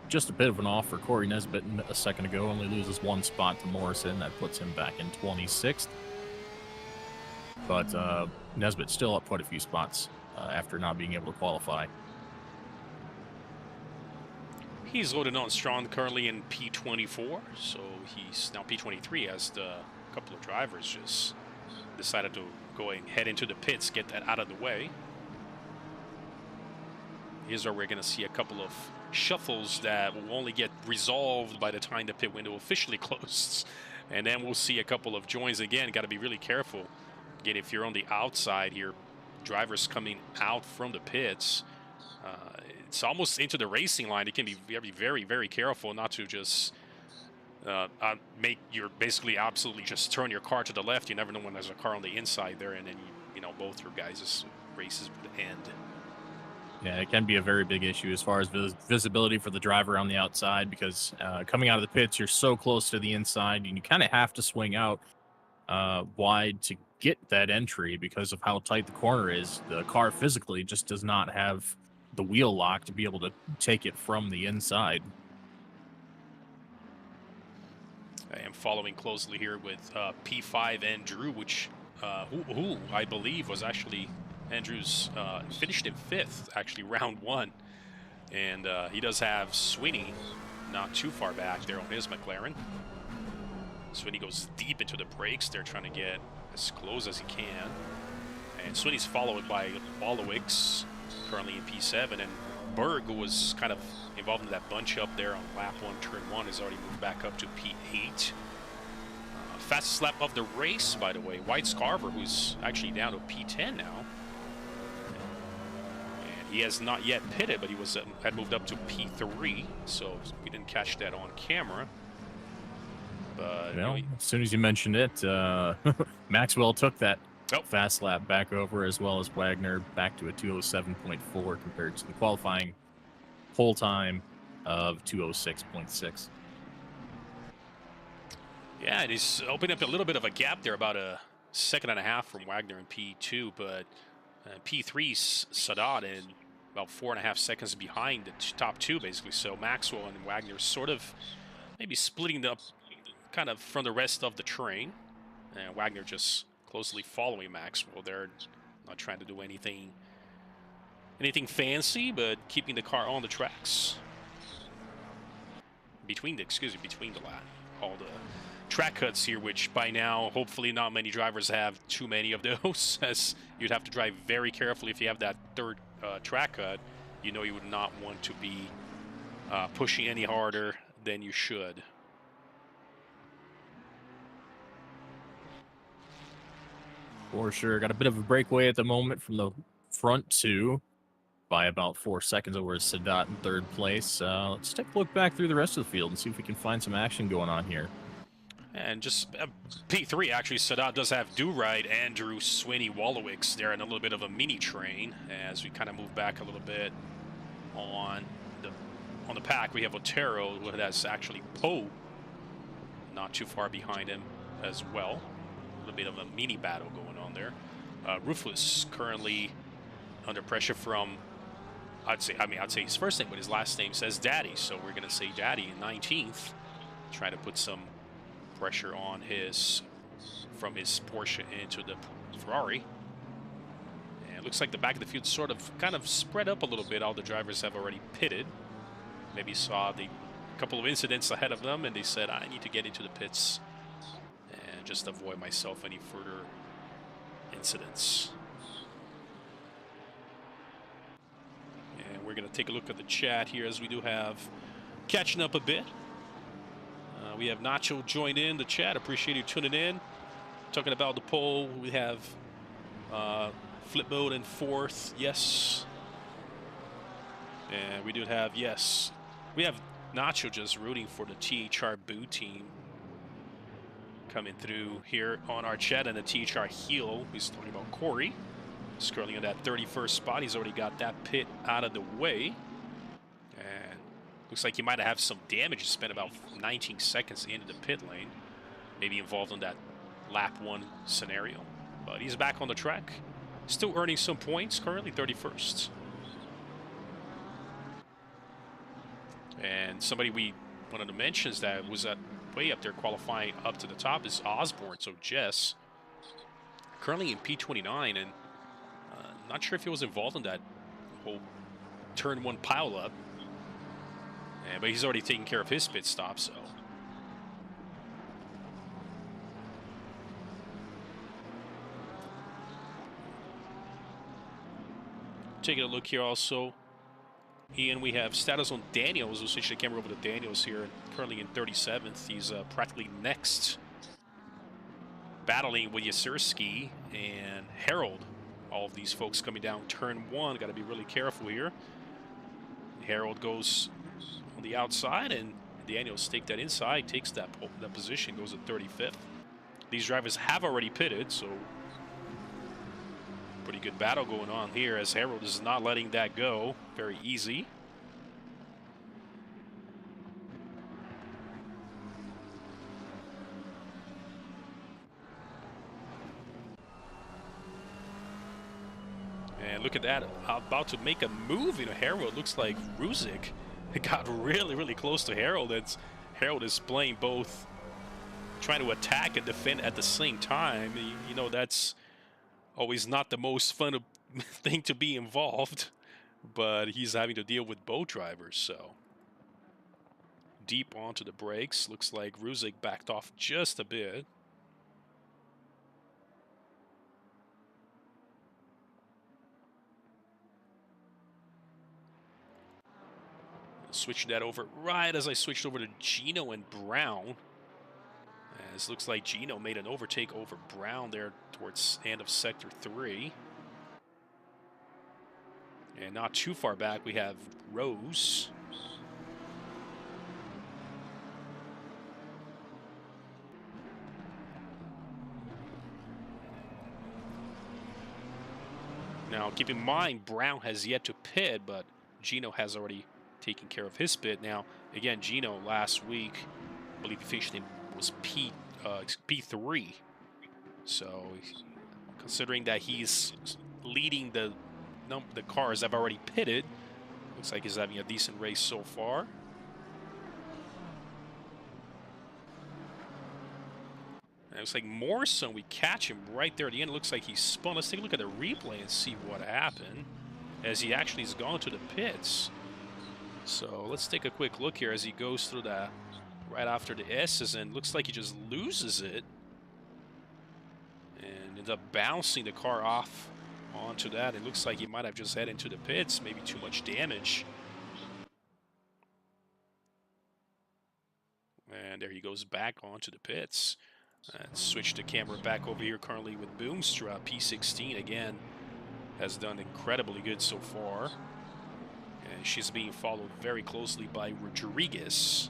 just a bit of an off for Corey Nesbitt a second ago. Only loses 1 spot to Morrison. That puts him back in 26th. But Nesbitt still up quite a few spots after not being able to qualify. He's loaded on strong currently in P24. So he's now P23 as the couple of drivers just decided to head into the pits, get that out of the way. Here's where we're going to see a couple of shuffles that will only get resolved by the time the pit window officially closes. And then we'll see a couple of joins again. Got to be really careful. Again, if you're on the outside here, drivers coming out from the pits, it's almost into the racing line. It can be very, very, very careful not to just basically absolutely just turn your car to the left. You never know when there's a car on the inside there, and then you know both your guys' races would end. Yeah, it can be a very big issue as far as visibility for the driver on the outside, because coming out of the pits, you're so close to the inside, and you kind of have to swing out wide to get that entry because of how tight the corner is. The car physically just does not have the wheel lock to be able to take it from the inside. I am following closely here with P5 Andrew, which who I believe was actually Andrew's finished in 5th, actually round 1, and he does have Sweeney not too far back there on his McLaren. Sweeney goes deep into the brakes. They're trying to get as close as he can, and Sweeney's followed by Bolowicz, currently in P7, and Berg, who was kind of involved in that bunch up there on lap 1, turn 1, has already moved back up to P8. Fastest lap of the race, by the way, White Scarver, who's actually down to P10 now. And he has not yet pitted, but he had moved up to P3, so we didn't catch that on camera. But well, as soon as you mentioned it, Maxwell took that fast lap back over, as well as Wagner back to a 207.4 compared to the qualifying pole time of 206.6. Yeah, and he's opened up a little bit of a gap there, about a 1.5 seconds from Wagner in P2, but P3's Sadat and about 4.5 seconds behind the top 2, basically. So Maxwell and Wagner sort of maybe splitting up kind of from the rest of the train, and Wagner just closely following Maxwell. They're not trying to do anything fancy, but keeping the car on the tracks. Between the lap. All the track cuts here, which by now, hopefully not many drivers have too many of those, as you'd have to drive very carefully if you have that 3rd track cut. You know you would not want to be pushing any harder than you should. For sure. Got a bit of a breakaway at the moment from the front 2 by about 4 seconds over Sadat in 3rd place. Let's take a look back through the rest of the field and see if we can find some action going on here. And just P3, actually, Sadat does have Do-Right, Andrew, Sweeney, Wallowicz there in a little bit of a mini train. As we kind of move back a little bit on the pack, we have Otero, who has actually Poe not too far behind him as well. A little bit of a mini battle going on there. Rufus currently under pressure from, I'd say his first name, but his last name says Daddy, so we're gonna say Daddy in 19th. Try to put some pressure on from his Porsche into the Ferrari. And it looks like the back of the field kind of spread up a little bit. All the drivers have already pitted. Maybe saw the a couple of incidents ahead of them, and they said, I need to get into the pits and just avoid myself any further incidents. And we're going to take a look at the chat here, as we do have catching up a bit. We have Nacho joined in the chat. Appreciate you tuning in. Talking about the poll, we have flip mode in 4th. Yes. And we do have, yes. We have Nacho just rooting for the THR Boo team coming through here on our chat. And the THR heel, he's talking about Corey. He's currently on that 31st spot. He's already got that pit out of the way. And looks like he might have some damage. He spent about 19 seconds into the pit lane. Maybe involved in that lap 1 scenario. But he's back on the track. Still earning some points, currently 31st. And somebody we wanted to mention is that was way up there qualifying up to the top is Osborne. So Jess, currently in P29, and not sure if he was involved in that whole turn 1 pileup. But he's already taken care of his pit stop, so. Taking a look here also. Ian, we have status on Daniels. We'll switch the camera over to Daniels here. Currently in 37th. He's practically next. Battling with Yasirski and Harold. All of these folks coming down turn 1. Got to be really careful here. Harold goes on the outside, and Daniels takes that inside, takes that position, goes to 35th. These drivers have already pitted, so pretty good battle going on here, as Harold is not letting that go very easy. And look at that, about to make a move. You know, Harold looks like Ruzic got really, really close to Harold. Harold is playing both, trying to attack and defend at the same time. You know, that's always not the most fun thing to be involved, but he's having to deal with both drivers. So deep onto the brakes. Looks like Ruzic backed off just a bit. Switch that over right as I switched over to Gino and Brown. As looks like Gino made an overtake over Brown there towards the end of Sector 3. And not too far back, we have Rose. Now, keep in mind, Brown has yet to pit, but Gino has already taking care of his pit. Now, again, Gino last week, I believe he finished in was P3. So, considering that he's leading the cars that have already pitted, looks like he's having a decent race so far. And it looks like Morrison, we catch him right there at the end. It looks like he spun. Let's take a look at the replay and see what happened, as he actually has gone to the pits. So let's take a quick look here as he goes through that right after the S's, and looks like he just loses it and ends up bouncing the car off onto that. It looks like he might have just headed into the pits, maybe too much damage. And there he goes back onto the pits. Switch the camera back over here currently with Boomstra. P16 again has done incredibly good so far. And she's being followed very closely by Rodriguez.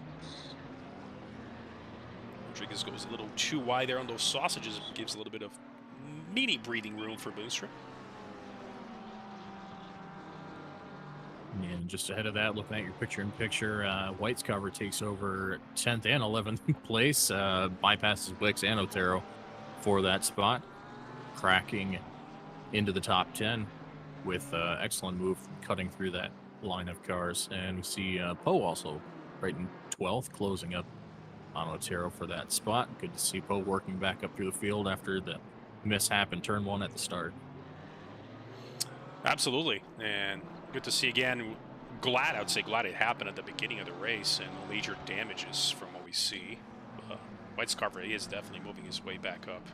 Rodriguez goes a little too wide there on those sausages. It gives a little bit of mini breathing room for Boomstra. And just ahead of that, looking at your picture-in-picture, White's cover takes over 10th and 11th place, bypasses Wicks and Otero for that spot, cracking into the top 10 with excellent move cutting through that line of cars. And we see Poe also right in 12th, closing up on Otero for that spot. Good to see Poe working back up through the field after the mishap in turn 1 at the start. Absolutely, and good to see again glad, I would say glad it happened at the beginning of the race, and no major damages from what we see. White Scarver is definitely moving his way back up.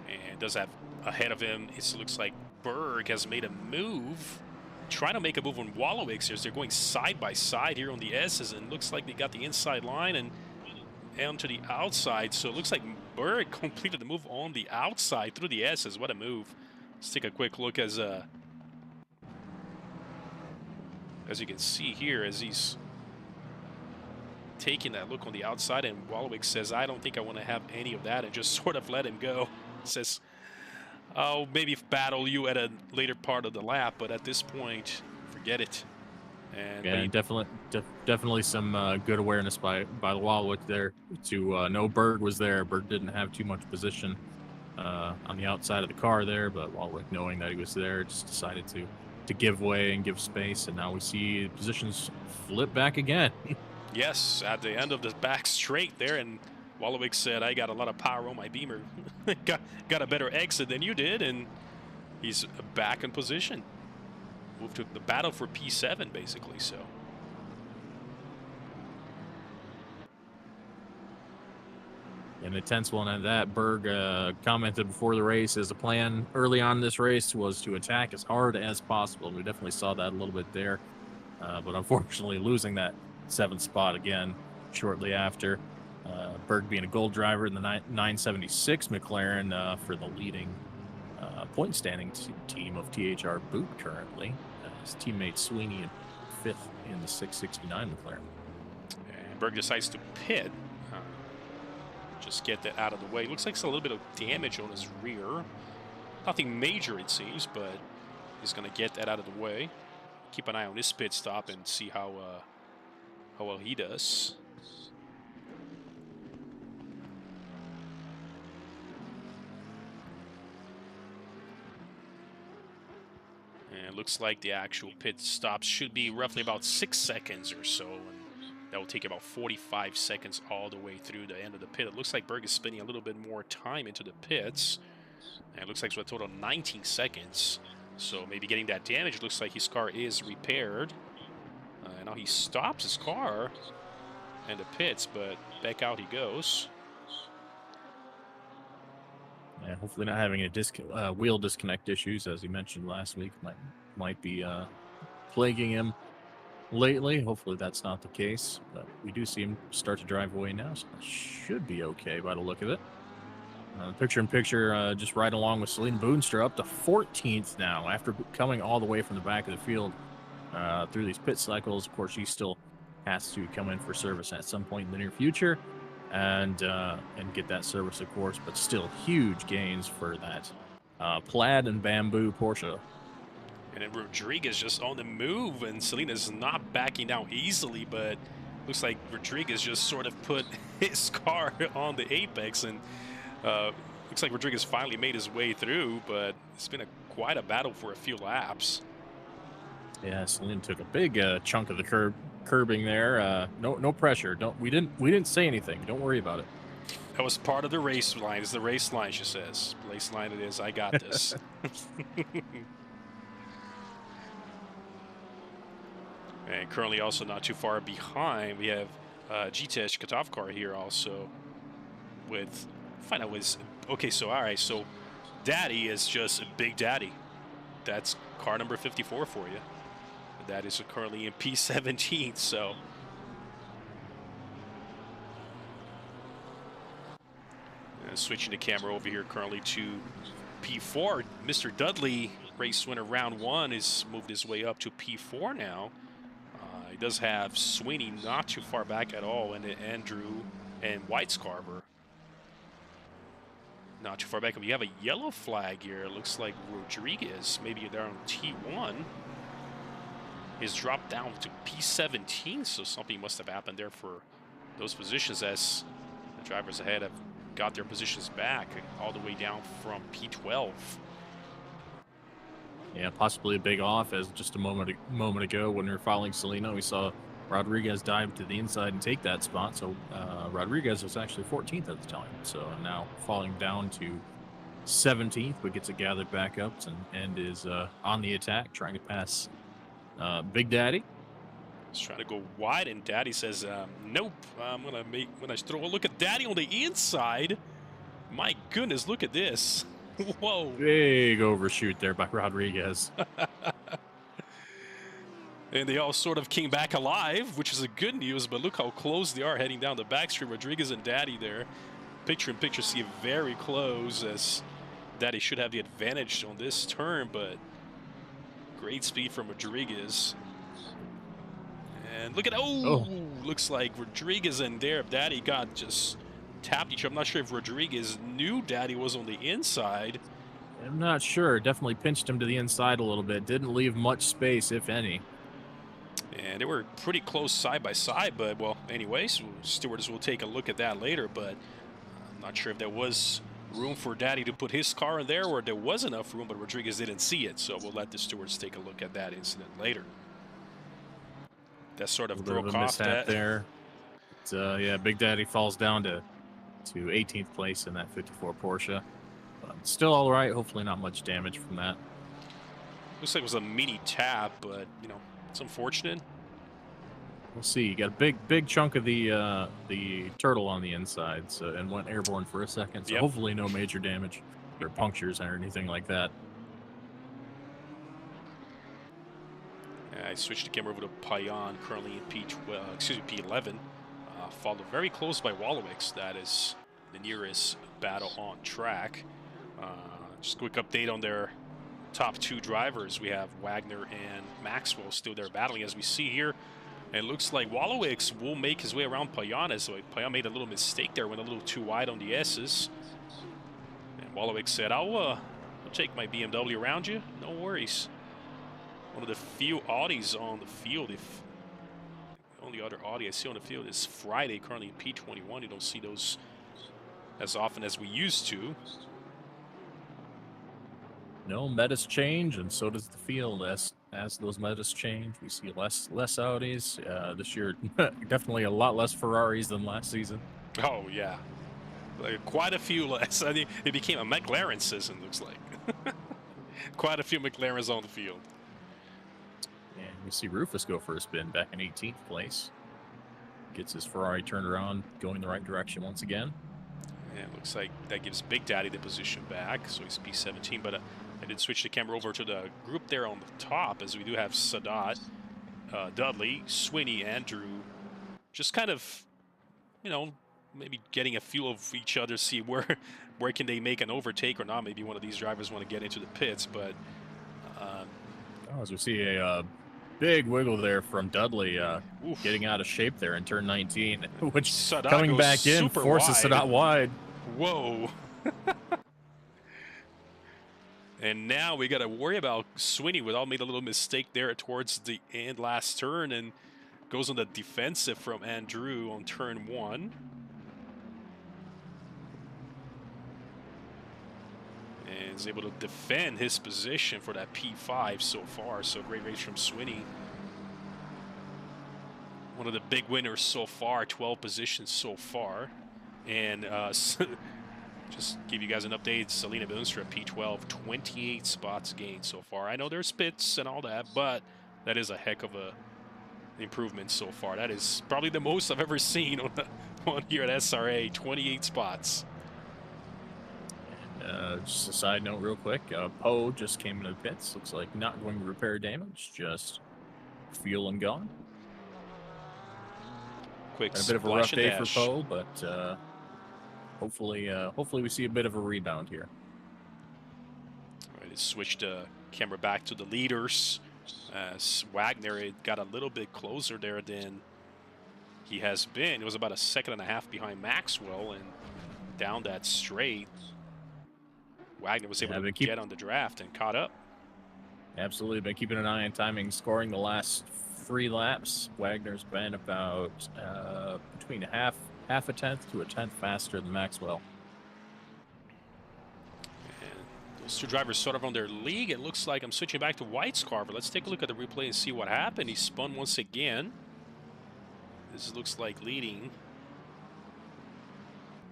And does have ahead of him, it looks like Berg has made a move, trying to make a move on Wallowix here. They're going side by side here on the S's, and looks like they got the inside line and to the outside. So it looks like Berg completed the move on the outside through the S's. What a move. Let's take a quick look as you can see here, as he's taking that look on the outside, and Wallowix says, I don't think I want to have any of that, and just sort of let him go. Says, I'll maybe battle you at a later part of the lap, but at this point, forget it. And yeah, definitely some good awareness by the Wallowix there to know Berg was there. Berg didn't have too much position on the outside of the car there, but Wallowix, knowing that he was there, just decided to give way and give space, and now we see positions flip back again. Yes, at the end of the back straight there, and Wallowix said, I got a lot of power on my Beamer. got a better exit than you did, and he's back in position. Moved to the battle for P7, basically, so. An intense one at that. Berg commented before the race, as the plan early on in this race was to attack as hard as possible. We definitely saw that a little bit there, but unfortunately losing that 7th spot again shortly after. Berg being a gold driver in the 976 McLaren for the leading point standing team of THR Boot currently. His teammate Sweeney in 5th in the 669 McLaren. And Berg decides to pit. Just get that out of the way. Looks like it's a little bit of damage on his rear. Nothing major, it seems, but he's going to get that out of the way. Keep an eye on this pit stop and see how well he does. And it looks like the actual pit stop should be roughly about 6 seconds or so. And that will take about 45 seconds all the way through the end of the pit. It looks like Berg is spending a little bit more time into the pits. And it looks like it's a total of 19 seconds. So maybe getting that damage. It looks like his car is repaired. And now he stops his car in the pits, but back out he goes. Yeah, hopefully not having a wheel disconnect issues, as he mentioned last week, might be plaguing him lately. Hopefully that's not the case, but we do see him start to drive away now, so that should be okay by the look of it. Picture-in-picture, just right along with Selena Boonstra, up to 14th now after coming all the way from the back of the field through these pit cycles. Of course, she still has to come in for service at some point in the near future and get that service, of course, but still huge gains for that plaid and bamboo Porsche. And then Rodriguez just on the move, and Selena's not backing down easily, but looks like Rodriguez just sort of put his car on the apex, and looks like Rodriguez finally made his way through, but it's been quite a battle for a few laps. Yeah, Selena took a big chunk of the curbing there. No pressure. We didn't say anything. Don't worry about it. That was part of the race line. It's the race line, she says. Race line it is. I got this. And currently also not too far behind, we have Jitesh Katovkar here also with, find out what's, okay, so all right, so Daddy is just a Big Daddy. That's car number 54 for you. That is currently in P17, so. Switching the camera over here currently to P4. Mr. Dudley, race winner round 1, has moved his way up to P4 now. He does have Sweeney not too far back at all, and Andrew and White Scarver not too far back. You have a yellow flag here. It looks like Rodriguez, maybe they're on T1, is dropped down to P17, so something must have happened there for those positions, as the drivers ahead have got their positions back all the way down from P12. Yeah, possibly a big off, as just a moment ago when we were following Selena, we saw Rodriguez dive to the inside and take that spot. So Rodriguez was actually 14th at the time. So now falling down to 17th, but gets it gathered back up and is on the attack, trying to pass Big Daddy. He's trying to go wide, and Daddy says, nope. I'm gonna throw a look at Daddy on the inside. My goodness, look at this. Whoa. Big overshoot there by Rodriguez. And they all sort of came back alive, which is a good news, but look how close they are heading down the backstreet. Rodriguez and Daddy there. Picture in picture, see it very close, as Daddy should have the advantage on this turn, but great speed from Rodriguez. And look at, looks like Rodriguez and there, Daddy got just tapped each other. I'm not sure if Rodriguez knew Daddy was on the inside. I'm not sure. Definitely pinched him to the inside a little bit. Didn't leave much space, if any. And they were pretty close side by side, but, well, anyways, stewards will take a look at that later, but I'm not sure if there was room for Daddy to put his car in there or there was enough room, but Rodriguez didn't see it, so we'll let the stewards take a look at that incident later. That sort of broke off that. There. But, yeah, Big Daddy falls down to 18th place in that 54 Porsche. But still all right. Hopefully not much damage from that. Looks like it was a mini tap, but, you know, it's unfortunate. We'll see. You got a big chunk of the turtle on the inside, so and went airborne for a second. So hopefully no major damage or punctures or anything like that. I switched the camera over to Payan, currently in P11. Followed very close by Wallowix. That is the nearest battle on track. Just a quick update on their top two drivers. We have Wagner and Maxwell still there battling, as we see here. And it looks like Wallowix will make his way around Payan. So Payan made a little mistake there, went a little too wide on the S's. And Wallowix said, I'll take my BMW around you. No worries. One of the few Audis on the field. If the only other Audi I see on the field is Friday, currently in P21. You don't see those as often as we used to. No, metas change, and so does the field. As those metas change, we see less Audis. This year, definitely a lot less Ferraris than last season. Oh, yeah. Like, quite a few less. I think it became a McLaren season, looks like. Quite a few McLarens on the field. And we see Rufus go for a spin back in 18th place. Gets his Ferrari turned around, going the right direction once again. Yeah, it looks like that gives Big Daddy the position back, so he's P17. But I did switch the camera over to the group there on the top, as we do have Sadat, Dudley, Swinney, Andrew. Just kind of, you know, maybe getting a feel of each other, see where can they make an overtake or not. Maybe one of these drivers want to get into the pits, but... as we see a big wiggle there from Dudley, getting out of shape there in turn 19, which Sadat coming back in forces Sadat wide. Whoa. And now we got to worry about Swinney. Without made a little mistake there towards the end last turn and goes on the defensive from Andrew on turn 1. And is able to defend his position for that P5 so far. So great race from Swinney. One of the big winners so far, 12 positions so far. And just give you guys an update, Selena Boonstra at P12, 28 spots gained so far. I know there's pits and all that, but that is a heck of a improvement so far. That is probably the most I've ever seen on here at SRA, 28 spots. Just a side note real quick, Poe just came into the pits. Looks like not going to repair damage, just fuel and gone. Quick a bit of a rough day for Poe, but hopefully we see a bit of a rebound here. All right, let's switch the camera back to the leaders. As Wagner got a little bit closer there than he has been. It was about a second and a half behind Maxwell, and down that straight, Wagner was able to get on the draft and caught up. Absolutely, been keeping an eye on timing, scoring the last 3 laps. Wagner's been about between half a tenth to a tenth faster than Maxwell. And those two drivers sort of on their league. It looks like I'm switching back to White's car, but let's take a look at the replay and see what happened. He spun once again. This looks like leading.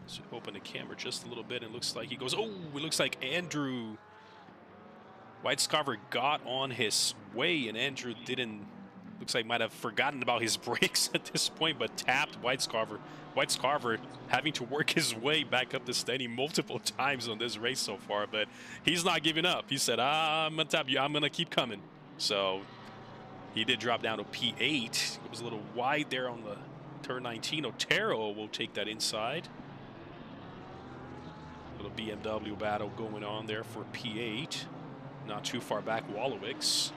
So open the camera just a little bit, and it looks like he goes, oh, it looks like Andrew Whitescarver got on his way, and Andrew didn't, looks like might have forgotten about his brakes at this point, but tapped Whitescarver. Whitescarver having to work his way back up the steady multiple times on this race so far, but he's not giving up. He said, I'm gonna tap you, I'm gonna keep coming. So he did drop down to P8. It was a little wide there on the turn 19. Otero will take that inside. Little BMW battle going on there for P8. Not too far back, Wallowicks.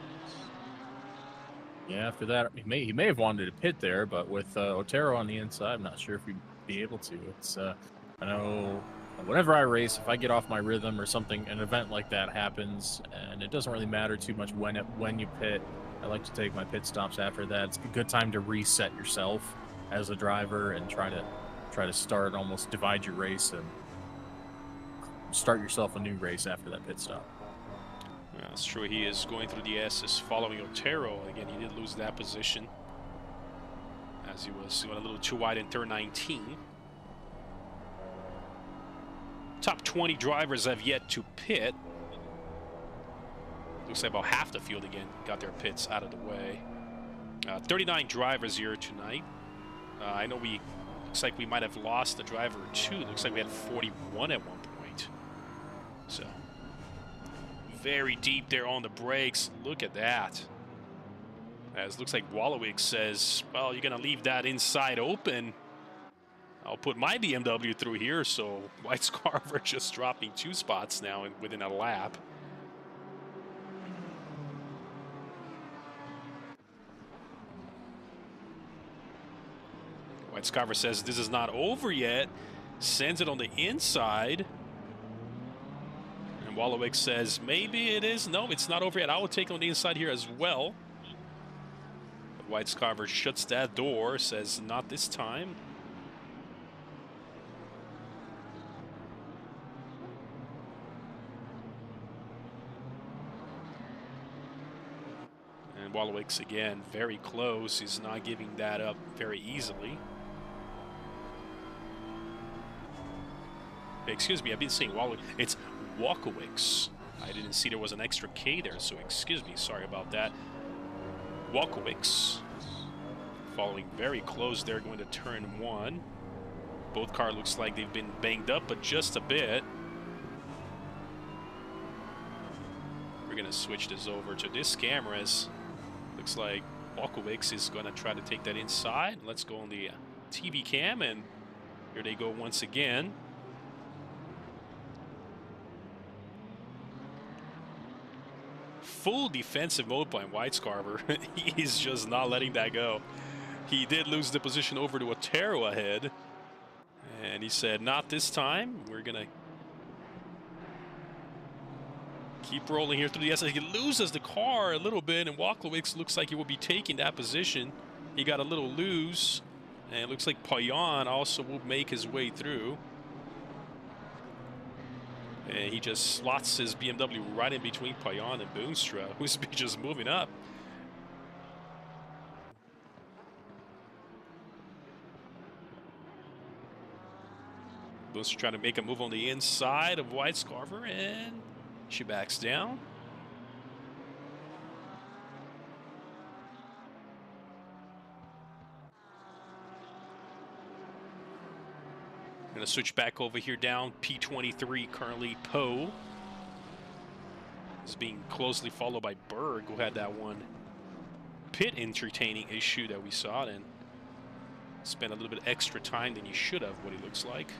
Yeah, after that, he may have wanted to pit there, but with Otero on the inside, I'm not sure if he'd be able to. It's I know whenever I race, if I get off my rhythm or something, an event like that happens, and it doesn't really matter too much when you pit. I like to take my pit stops after that. It's a good time to reset yourself as a driver and try to start, almost divide your race and start yourself a new race after that pit stop. Yeah, that's true. He is going through the S's following Otero. Again, he did lose that position as he was going a little too wide in turn 19. Top 20 drivers have yet to pit. Looks like about half the field again got their pits out of the way. 39 drivers here tonight. I know looks like we might have lost a driver or two. Looks like we had 41 at one point. So very deep there on the brakes. Look at that. As looks like Wallowicks says, well, you're gonna leave that inside open. I'll put my BMW through here. So Whitescarver just dropping 2 spots now within a lap. Whitescarver says this is not over yet. Sends it on the inside. And Wallowicks says maybe it is. No, it's not over yet. I will take on the inside here as well. But Whitescarver shuts that door. Says not this time. And Wallowicks again very close. He's not giving that up very easily. Excuse me, I've been saying Wallowicks. It's Walkowicks. I didn't see there was an extra K there, so excuse me. Sorry about that. Walkowicks following very close there, going to turn 1. Both cars looks like they've been banged up, but just a bit. We're going to switch this over to this camera. As looks like Walkowicks is going to try to take that inside. Let's go on the TV cam, and here they go once again. Full defensive mode by Whitescarver. He's just not letting that go. He did lose the position over to Otero ahead. And he said, not this time. We're going to keep rolling here through the S. He loses the car a little bit, and Walkowicks looks like he will be taking that position. He got a little loose, and it looks like Payan also will make his way through. And he just slots his BMW right in between Payan and Boonstra, who's just moving up. Boonstra trying to make a move on the inside of Whitescarver, and she backs down. Going to switch back over here down P23. Currently Poe is being closely followed by Berg, who had that one pit entertaining issue that we saw and spent a little bit extra time than he should have, what he looks like.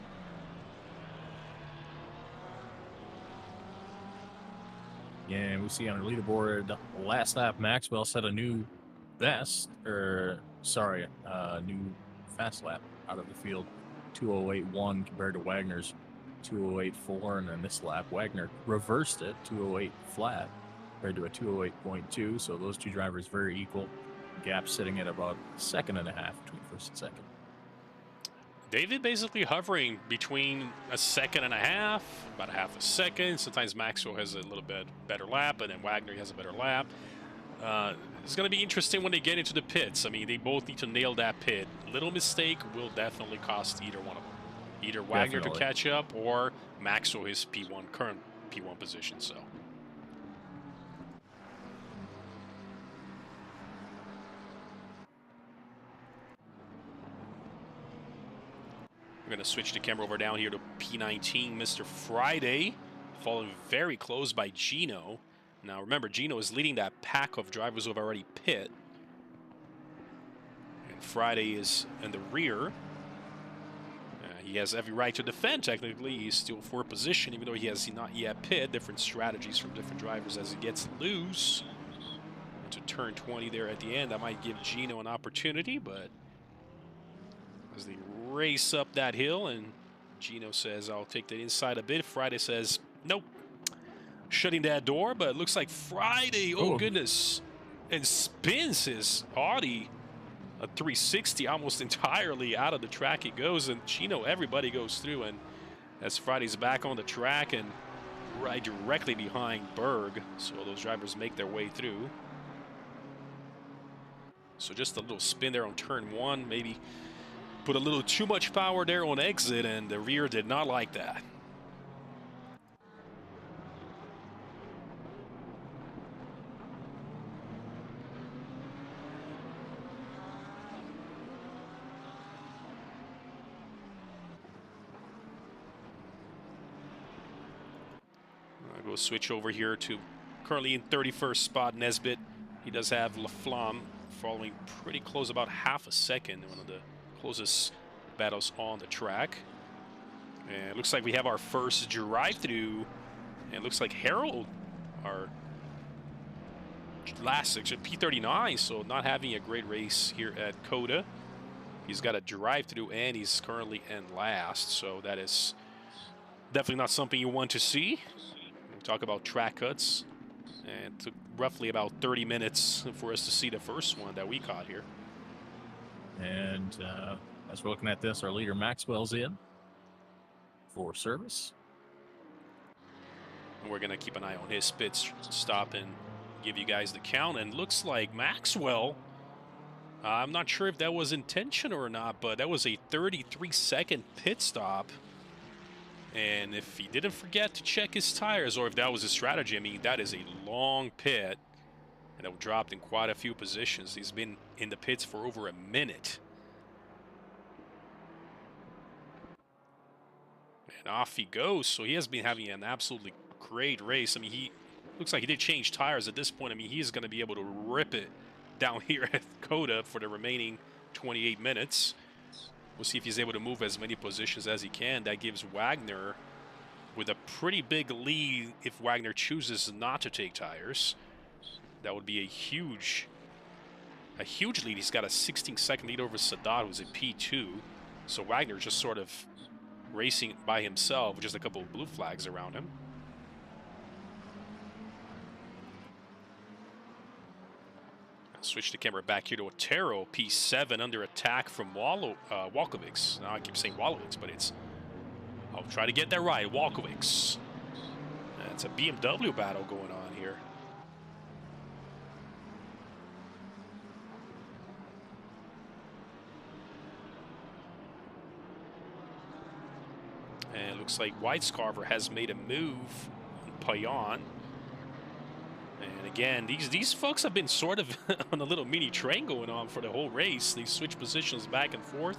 Yeah, and we see on our leaderboard last lap Maxwell set a new best, or sorry, new fast lap out of the field. 208.1 compared to Wagner's 208.4, and then this lap Wagner reversed it, 208 flat compared to a 208.2. So those two drivers very equal. Gap sitting at about a second and a half between first and second. David basically hovering between a second and a half, about a half a second. Sometimes Maxwell has a little bit better lap, and then Wagner has a better lap. It's going to be interesting when they get into the pits. I mean, they both need to nail that pit. Little mistake will definitely cost either one of them. Either Wagner Definitely. to catch up or Maxwell his current P1 position. So we're going to switch the camera over down here to P19, Mr. Friday, following very close by Gino. Now remember, Gino is leading that pack of drivers who have already pit. And Friday is in the rear. He has every right to defend, technically. He's still for position, even though he has not yet pit. Different strategies from different drivers as he gets loose. Into turn 20 there at the end, that might give Gino an opportunity, but as they race up that hill, and Gino says, I'll take that inside a bit. Friday says, nope. Shutting that door, but it looks like Friday, oh goodness, and spins his Audi. A 360 almost entirely out of the track it goes, and Gino, everybody goes through, and as Friday's back on the track and right directly behind Berg, so those drivers make their way through. So just a little spin there on turn 1, maybe put a little too much power there on exit, and the rear did not like that. We'll switch over here to currently in 31st spot, Nesbitt. He does have LaFlamme following pretty close, about half a second, one of the closest battles on the track. And it looks like we have our first drive-through, and it looks like Harold, our last section, P39, so not having a great race here at Cota. He's got a drive-through, and he's currently in last, so that is definitely not something you want to see. Talk about track cuts, and it took roughly about 30 minutes for us to see the first one that we caught here. And as we're looking at this, our leader Maxwell's in for service. And we're going to keep an eye on his pit stop and give you guys the count. And looks like Maxwell, I'm not sure if that was intentional or not, but that was a 33-second pit stop. And if he didn't forget to check his tires, or if that was his strategy, I mean, that is a long pit. And it dropped in quite a few positions. He's been in the pits for over a minute. And off he goes. So he has been having an absolutely great race. I mean, he looks like he did change tires at this point. I mean, he's going to be able to rip it down here at Cota for the remaining 28 minutes. We'll see if he's able to move as many positions as he can. That gives Wagner with a pretty big lead if Wagner chooses not to take tires. That would be a huge lead. He's got a 16-second lead over Sadat, who's a P2. So Wagner just sort of racing by himself with just a couple of blue flags around him. Switch the camera back here to Otero, P7 under attack from Walkovics. Now I keep saying Walkovics, but it's, I'll try to get that right, Walkovics. It's a BMW battle going on here. And it looks like Whitescarver has made a move on Payan. And again, these folks have been sort of on a little mini train going on for the whole race. They switch positions back and forth.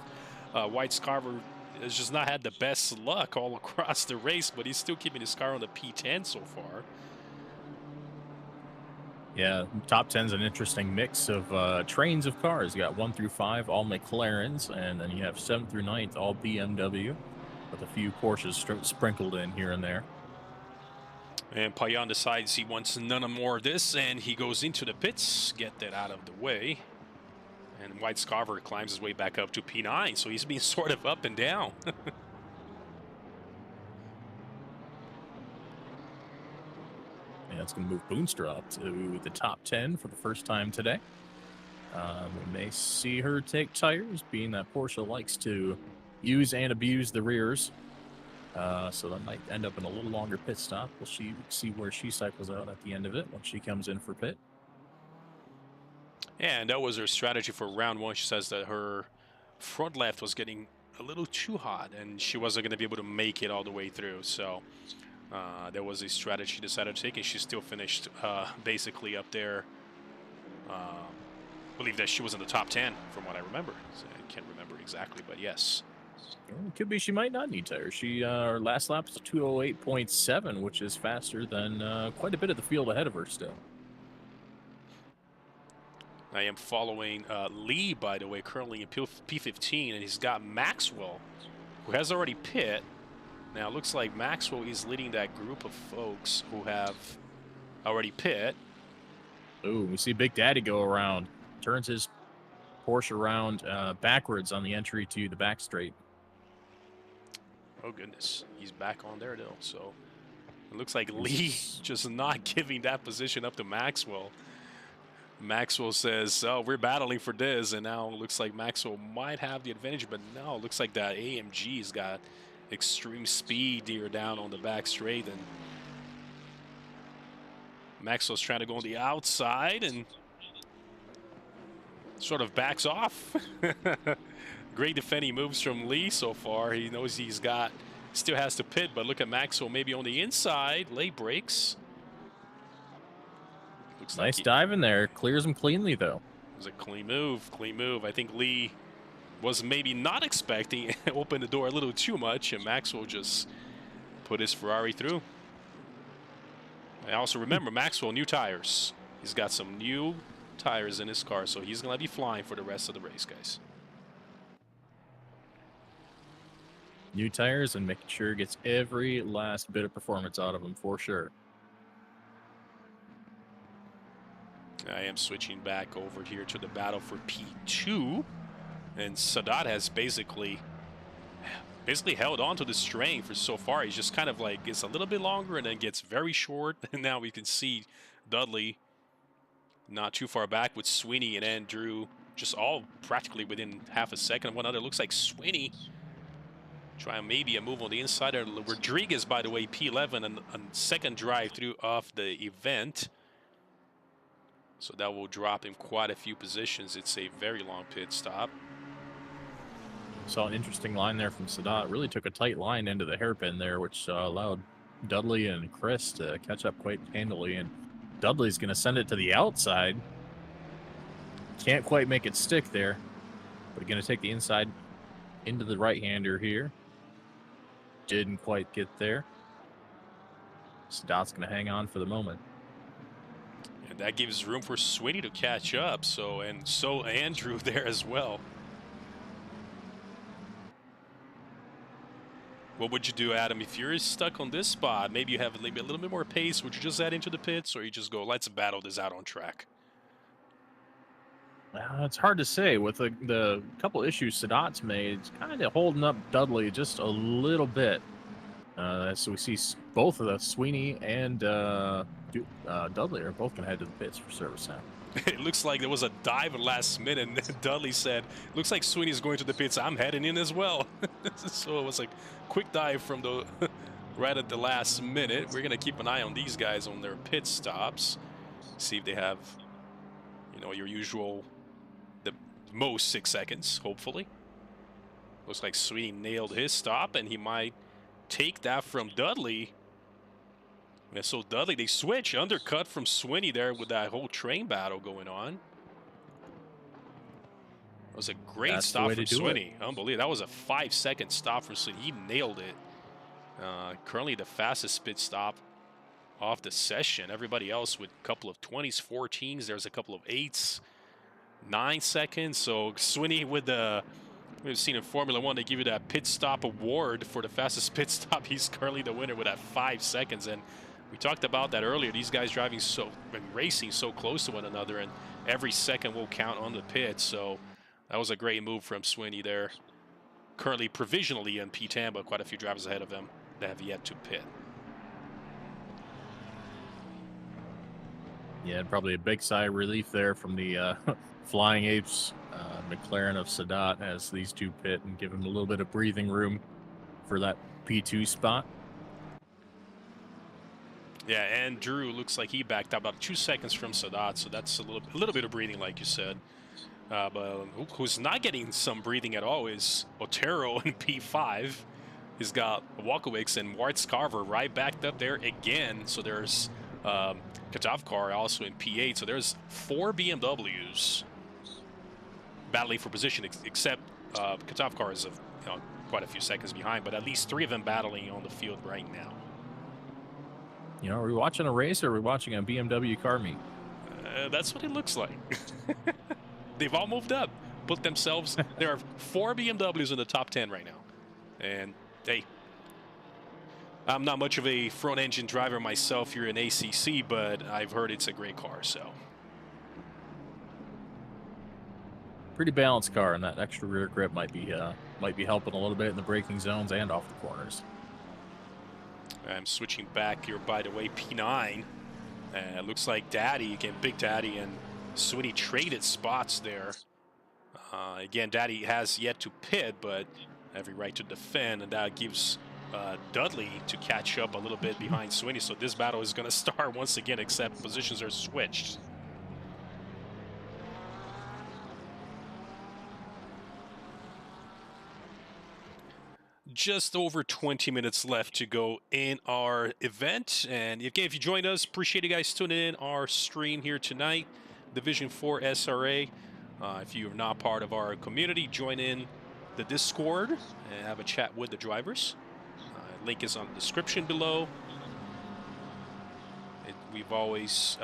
Whitescarver has just not had the best luck all across the race, but he's still keeping his car on the P10 so far. Yeah, top 10's an interesting mix of trains of cars. You got 1 through 5, all McLarens, and then you have 7 through 9, all BMW, with a few Porsches sprinkled in here and there. And Payan decides he wants none more of this, and he goes into the pits, get that out of the way. And Whitescarver climbs his way back up to P9, so he's been sort of up and down. Yeah, it's going to move Boonstra up to the top 10 for the first time today. We may see her take tires, being that Porsche likes to use and abuse the rears. So that might end up in a little longer pit stop. We'll see where she cycles out at the end of it when she comes in for pit. And that was her strategy for round 1. She says that her front left was getting a little too hot, and she wasn't going to be able to make it all the way through. So there was a strategy she decided to take, and she still finished basically up there. I believe that she was in the top 10 from what I remember. So I can't remember exactly, but yes. Well, it could be she might not need tires. She her last lap was 2:08.7, which is faster than quite a bit of the field ahead of her still. I am following Lee, by the way, currently in P15, and he's got Maxwell, who has already pit. Now, it looks like Maxwell is leading that group of folks who have already pit. Ooh, we see Big Daddy go around, turns his Porsche around backwards on the entry to the back straight. Oh, goodness. He's back on there, though. So it looks like Lee just not giving that position up to Maxwell. Maxwell says, oh, we're battling for this, and now it looks like Maxwell might have the advantage, but no, it looks like that AMG's got extreme speed here down on the back straight, and Maxwell's trying to go on the outside and sort of backs off. Great defending moves from Lee so far. He knows he's got, still has to pit, but look at Maxwell maybe on the inside, late brakes. Nice dive in there. Clears him cleanly, though. It was a clean move, clean move. I think Lee was maybe not expecting, opened the door a little too much, and Maxwell just put his Ferrari through. I also remember Maxwell, new tires. He's got some new tires in his car, so he's going to be flying for the rest of the race, guys. New tires and making sure he gets every last bit of performance out of them for sure. I am switching back over here to the battle for P2, and Sadat has basically held on to the string for so far. He's just kind of like gets a little bit longer and then gets very short, and now we can see Dudley not too far back with Sweeney and Andrew just all practically within half a second of one another. Looks like Sweeney trying maybe a move on the inside. Rodriguez, by the way, P11 and second drive through of the event. So that will drop him quite a few positions. It's a very long pit stop. Saw an interesting line there from Sadat. Really took a tight line into the hairpin there, which allowed Dudley and Chris to catch up quite handily. And Dudley's going to send it to the outside. Can't quite make it stick there, but going to take the inside into the right-hander here. Didn't quite get there. Sadat's going to hang on for the moment. And that gives room for Sweeney to catch up. So Andrew there as well. What would you do, Adam, if you're stuck on this spot? Maybe you have maybe a little bit more pace. Would you just add into the pits, or you just go, let's battle this out on track? It's hard to say. With the couple issues Sadat's made, it's kind of holding up Dudley just a little bit. So we see both of the Sweeney and Dudley are both going to head to the pits for service now. It looks like there was a dive at last minute, and Dudley said, looks like Sweeney's going to the pits. I'm heading in as well. So it was a quick dive from the right at the last minute. We're going to keep an eye on these guys on their pit stops. See if they have, you know, your usual, the most 6 seconds, hopefully. Looks like Sweeney nailed his stop, and he might take that from Dudley. Yeah, so Dudley, they switch, undercut from Sweeney there with that whole train battle going on. That was a great stop from Sweeney. Unbelievable. That was a 5-second stop from Sweeney. He nailed it. Currently the fastest pit stop off the session. Everybody else with a couple of 20s, 14s. There's a couple of 8s, 9 seconds. So Sweeney with the, we've seen in Formula 1, they give you that pit stop award for the fastest pit stop. He's currently the winner with that 5 seconds. And we talked about that earlier. These guys driving and racing so close to one another, and every second will count on the pit. So that was a great move from Sweeney there. Currently provisionally in P10, but quite a few drivers ahead of them that have yet to pit. Yeah, probably a big sigh of relief there from the Flying Apes McLaren of Sadat as these two pit and give him a little bit of breathing room for that P2 spot. Yeah, and Drew looks like he backed out about 2 seconds from Sadat, so that's a little bit of breathing, like you said. But who's not getting some breathing at all is Otero in P5. He's got Walkowicz and Warts Carver right backed up there again. So there's Katavkar also in P8. So there's 4 BMWs battling for position, except Katavkar is quite a few seconds behind, but at least 3 of them battling on the field right now. You know, are we watching a race or are we watching a BMW car meet? That's what it looks like. They've all moved up, put themselves. There are 4 BMWs in the top 10 right now. And, hey, I'm not much of a front engine driver myself here in ACC, but I've heard it's a great car, so. Pretty balanced car, and that extra rear grip might be helping a little bit in the braking zones and off the corners. I'm switching back here, by the way, P9. Looks like Daddy, again, Big Daddy and Sweeney traded spots there. Again, Daddy has yet to pit, but every right to defend, and that gives Dudley to catch up a little bit behind Sweeney. So this battle is going to start once again, except positions are switched. Just over 20 minutes left to go in our event. And if you joined us, appreciate you guys tuning in our stream here tonight. Division 4 SRA. If you are not part of our community, join in the Discord and have a chat with the drivers. Link is on the description below. We've always,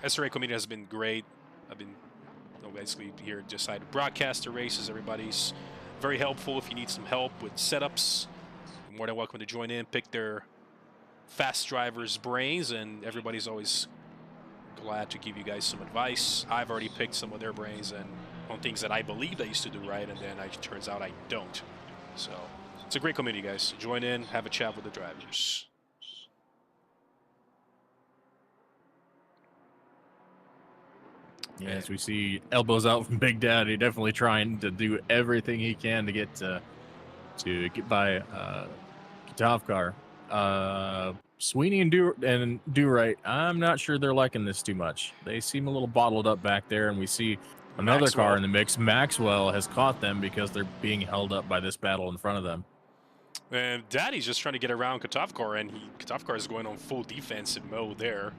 SRA community has been great. I've been basically here just to broadcast the races. Everybody's very helpful. If you need some help with setups, you're more than welcome to join in, pick their fast drivers' brains, and everybody's always glad to give you guys some advice. I've already picked some of their brains and on things that I believed I used to do right, and then it turns out I don't. So it's a great community, guys. Join in, have a chat with the drivers. Yeah, as we see elbows out from Big Daddy, definitely trying to do everything he can to get by Katavkar. Sweeney and Do Right, I'm not sure they're liking this too much. They seem a little bottled up back there, and we see another car in the mix. Maxwell has caught them because they're being held up by this battle in front of them. And Daddy's just trying to get around Katavkar, and Katavkar is going on full defensive mode there.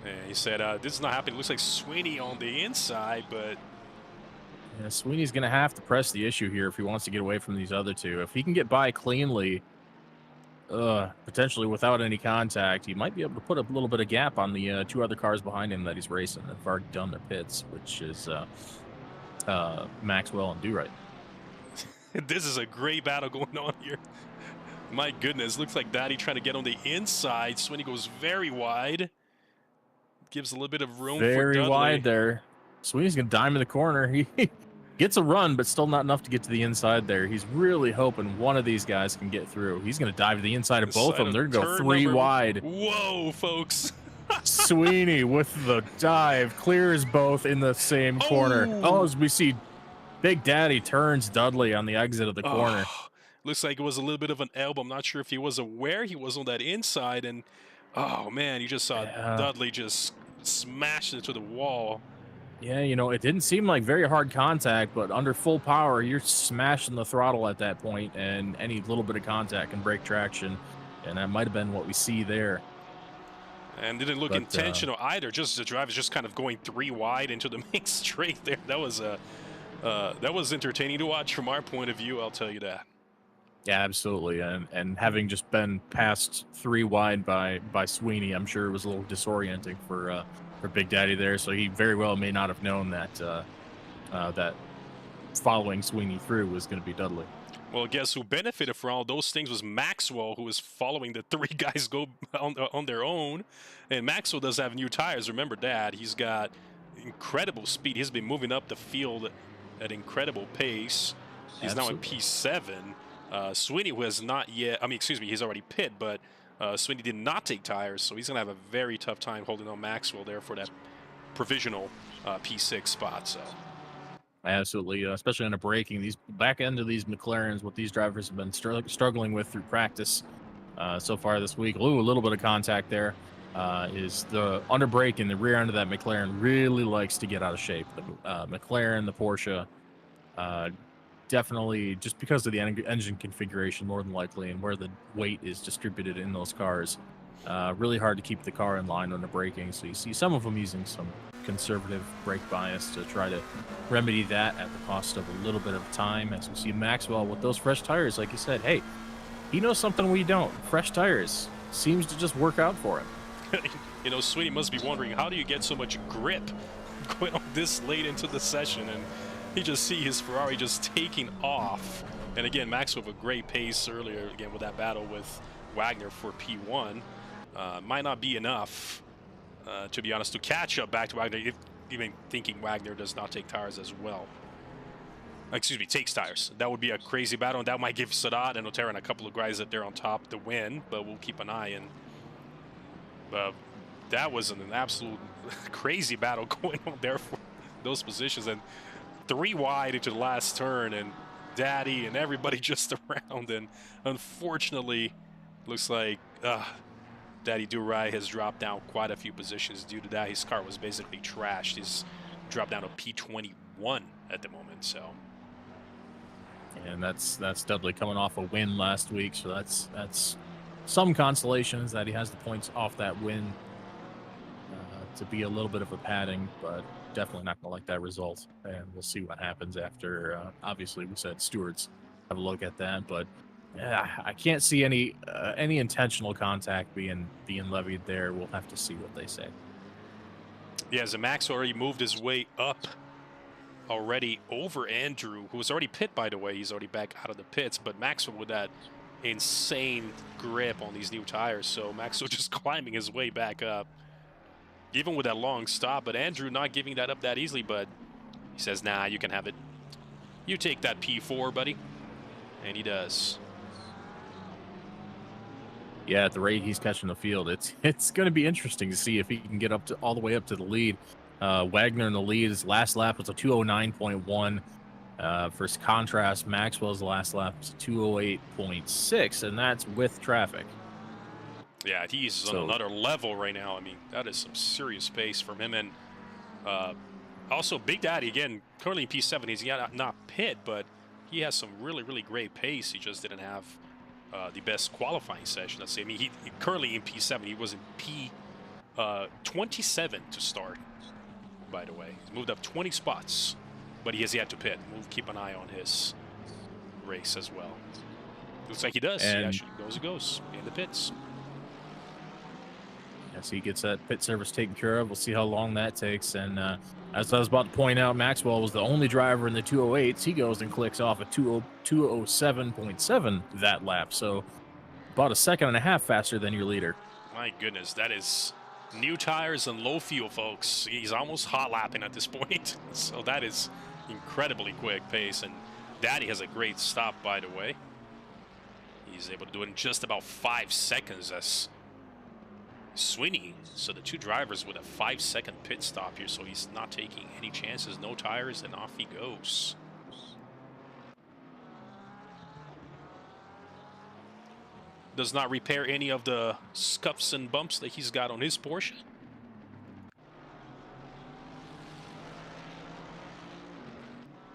And he said, this is not happening. It looks like Sweeney on the inside, but... Yeah, Sweeney's going to have to press the issue here if he wants to get away from these other two. If he can get by cleanly, potentially without any contact, he might be able to put a little bit of gap on the 2 other cars behind him that he's racing. They've already done their pits, which is Maxwell and Do Right. This is a great battle going on here. My goodness, looks like Daddy trying to get on the inside. Sweeney goes very wide. Gives a little bit of room for Dudley. Very wide there. Sweeney's going to dime in the corner. He gets a run, but still not enough to get to the inside there. He's really hoping one of these guys can get through. He's going to dive to the inside of both of them. They're going to go 3 wide. Whoa, folks. Sweeney with the dive clears both in the same corner. Oh, as we see Big Daddy turns Dudley on the exit of the corner. Looks like it was a little bit of an elbow. I'm not sure if he was aware he was on that inside, and oh man, you just saw Dudley just smash into the wall. Yeah, you know, it didn't seem like very hard contact, but under full power, you're smashing the throttle at that point, and any little bit of contact can break traction, and that might have been what we see there. And didn't look intentional either. Just the drive is just kind of going 3 wide into the main straight there. That was entertaining to watch from our point of view. I'll tell you that. Yeah, absolutely. And having just been passed 3 wide by Sweeney, I'm sure it was a little disorienting for Big Daddy there. So he very well may not have known that that following Sweeney through was going to be Dudley. Well, guess who benefited from all those things was Maxwell, who was following the 3 guys go on their own. And Maxwell does have new tires. Remember that. He's got incredible speed. He's been moving up the field at incredible pace. He's now in P7. Sweeney, who has not yet, he's already pit, but Sweeney did not take tires, so he's going to have a very tough time holding on Maxwell there for that provisional P6 spot. So. Absolutely, especially on the braking. These back end of these McLarens, what these drivers have been struggling with through practice, so far this week. Ooh, a little bit of contact there. Is the under brake in the rear end of that McLaren really likes to get out of shape. The McLaren, the Porsche, definitely just because of the engine configuration, more than likely, and where the weight is distributed in those cars, really hard to keep the car in line under braking. So you see some of them using some conservative brake bias to try to remedy that at the cost of a little bit of time. As we see Maxwell with those fresh tires, like you said, hey, he knows something we don't. Fresh tires seems to just work out for him. You know, Sweeney must be wondering, how do you get so much grip going on this late into the session? And you just see his Ferrari just taking off. And again, Max with a great pace earlier, again, with that battle with Wagner for P1. Might not be enough, to be honest, to catch up back to Wagner, even thinking Wagner does not take tires as well. Excuse me, takes tires. That would be a crazy battle, and that might give Sadat and Otero and a couple of guys that they're on top the win, but we'll keep an eye. And that was an absolute crazy battle going on there for those positions. And 3 wide into the last turn, and Daddy and everybody just around. And unfortunately, looks like Daddy Durai has dropped down quite a few positions due to that. His car was basically trashed. He's dropped down to P21 at the moment. So, and that's doubly coming off a win last week. So that's some consolations that he has the points off that win to be a little bit of a padding, but definitely not going to like that result. And we'll see what happens after. Obviously, we said stewards have a look at that, but yeah, I can't see any intentional contact being levied there. We'll have to see what they say. Yeah, as Max already moved his way up already over Andrew, who was already pit, by the way. He's already back out of the pits, but Maxwell with that insane grip on these new tires. So Maxwell just climbing his way back up, even with that long stop. But Andrew not giving that up that easily, but he says, nah, you can have it. You take that P4, buddy. And he does. Yeah, at the rate he's catching the field, it's going to be interesting to see if he can get up to all the way up to the lead. Wagner in the lead. His last lap was a 209.1. For contrast, Maxwell's last lap was 208.6, and that's with traffic. Yeah, he's on another level right now. I mean, that is some serious pace from him. And also, Big Daddy, again, currently in P7. He's not pit, but he has some really, really great pace. He just didn't have the best qualifying session, let's say. I mean, he currently in P7. He was in P27 to start, by the way. He's moved up 20 spots, but he has yet to pit. We'll keep an eye on his race as well. Looks like he does. And he actually goes in the pits. Yes, he gets that pit service taken care of. We'll see how long that takes. And as I was about to point out, Maxwell was the only driver in the 208s. He goes and clicks off at 207.7 that lap. So about a second and a half faster than your leader. My goodness, that is new tires and low fuel, folks. He's almost hot lapping at this point. So that is incredibly quick pace. And Daddy has a great stop, by the way. He's able to do it in just about 5 seconds. That's Sweeney. So the two drivers with a 5-second pit stop here. So he's not taking any chances. No tires, and off he goes. Does not repair any of the scuffs and bumps that he's got on his Porsche.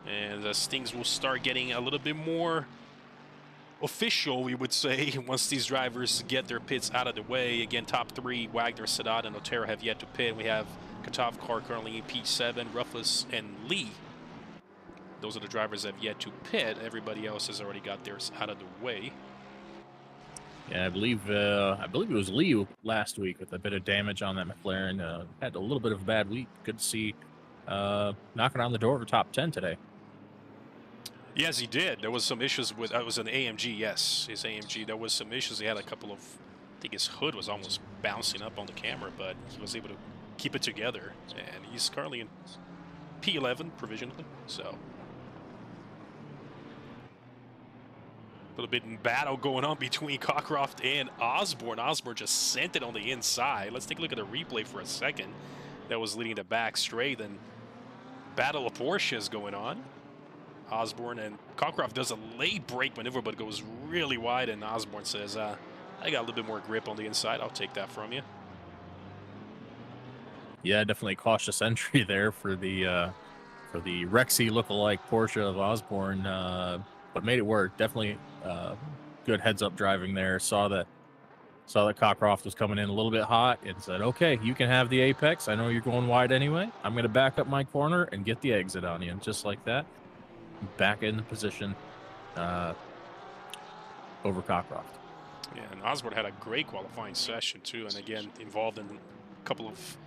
And as things will start getting a little bit more official, we would say, once these drivers get their pits out of the way. Again, top 3, Wagner, Sadat, and Otero have yet to pit. We have Katov car currently in P7, Ruffles and Lee. Those are the drivers that have yet to pit. Everybody else has already got theirs out of the way. Yeah, I believe it was Lee last week with a bit of damage on that McLaren. Had a little bit of a bad week. Good to see knocking on the door for top 10 today. Yes, he did. There was some issues with, it was an AMG, yes, his AMG. There was some issues. He had a couple of, I think his hood was almost bouncing up on the camera, but he was able to keep it together. And he's currently in P11 provisionally, so. A little bit in battle going on between Cockcroft and Osborne. Osborne just sent it on the inside. Let's take a look at the replay for a second. That was leading the back straight, and battle of Porsches going on. Osborne and Cockcroft does a late brake maneuver, but goes really wide, and Osborne says, I got a little bit more grip on the inside. I'll take that from you. Yeah, definitely cautious entry there for the Rexy lookalike Porsche of Osborne, but made it work. Definitely good heads-up driving there. Saw that Cockcroft was coming in a little bit hot and said, "Okay, you can have the apex. I know you're going wide anyway. I'm going to back up my corner and get the exit on you." And just like that, back in the position over Cockcroft. Yeah, and Osborne had a great qualifying session too, and again involved in a couple of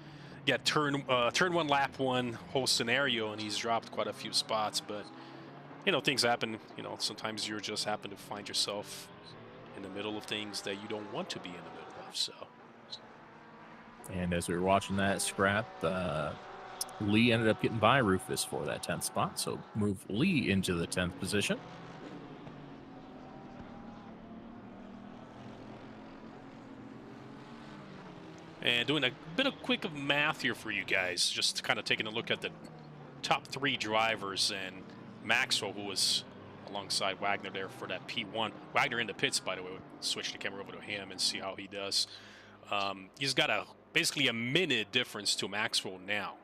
turn one, lap one whole scenario, and he's dropped quite a few spots. But you know, things happen. You know, sometimes you just happen to find yourself in the middle of things that you don't want to be in the middle of. So. And as we were watching that scrap, Lee ended up getting by Rufus for that 10th spot, so move Lee into the 10th position. And doing a bit of quick math here for you guys, just kind of taking a look at the top 3 drivers, and Maxwell, who was alongside Wagner there for that P1. Wagner in the pits, by the way. We'll switch the camera over to him and see how he does. He's got basically a minute difference to Maxwell now,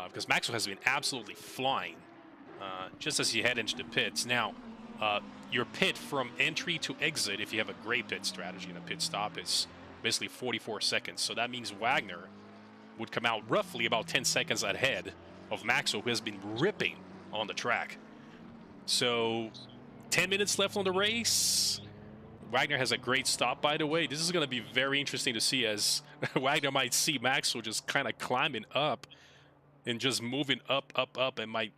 because Maxwell has been absolutely flying just as you head into the pits. Now, your pit from entry to exit, if you have a great pit strategy and a pit stop, is basically 44 seconds. So that means Wagner would come out roughly about 10 seconds ahead of Maxwell, who has been ripping on the track. So 10 minutes left on the race. Wagner has a great stop, by the way. This is going to be very interesting to see, as Wagner might see Maxwell just kind of climbing up and just moving up, and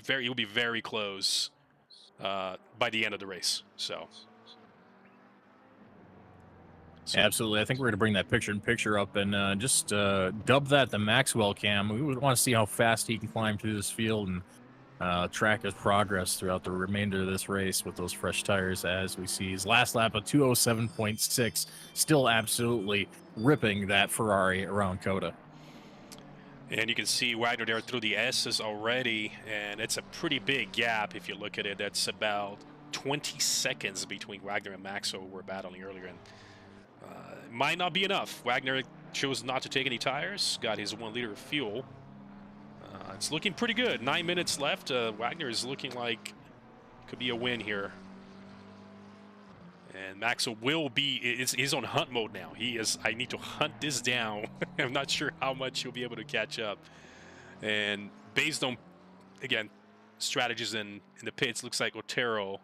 he'll be very close by the end of the race. So absolutely. I think we're going to bring that picture-in-picture up and just dub that the Maxwell cam. We would want to see how fast he can climb through this field and track his progress throughout the remainder of this race with those fresh tires. As we see his last lap of 2:07.6, still absolutely ripping that Ferrari around Cota. And you can see Wagner there through the S's already, and it's a pretty big gap if you look at it. That's about 20 seconds between Wagner and Maxwell, who were battling earlier. And it might not be enough. Wagner chose not to take any tires, got his 1 liter of fuel. It's looking pretty good. 9 minutes left. Wagner is looking like could be a win here. And Maxwell will be, he's on hunt mode now. He is, I need to hunt this down. I'm not sure how much he'll be able to catch up. And based on, again, strategies in the pits, looks like Otero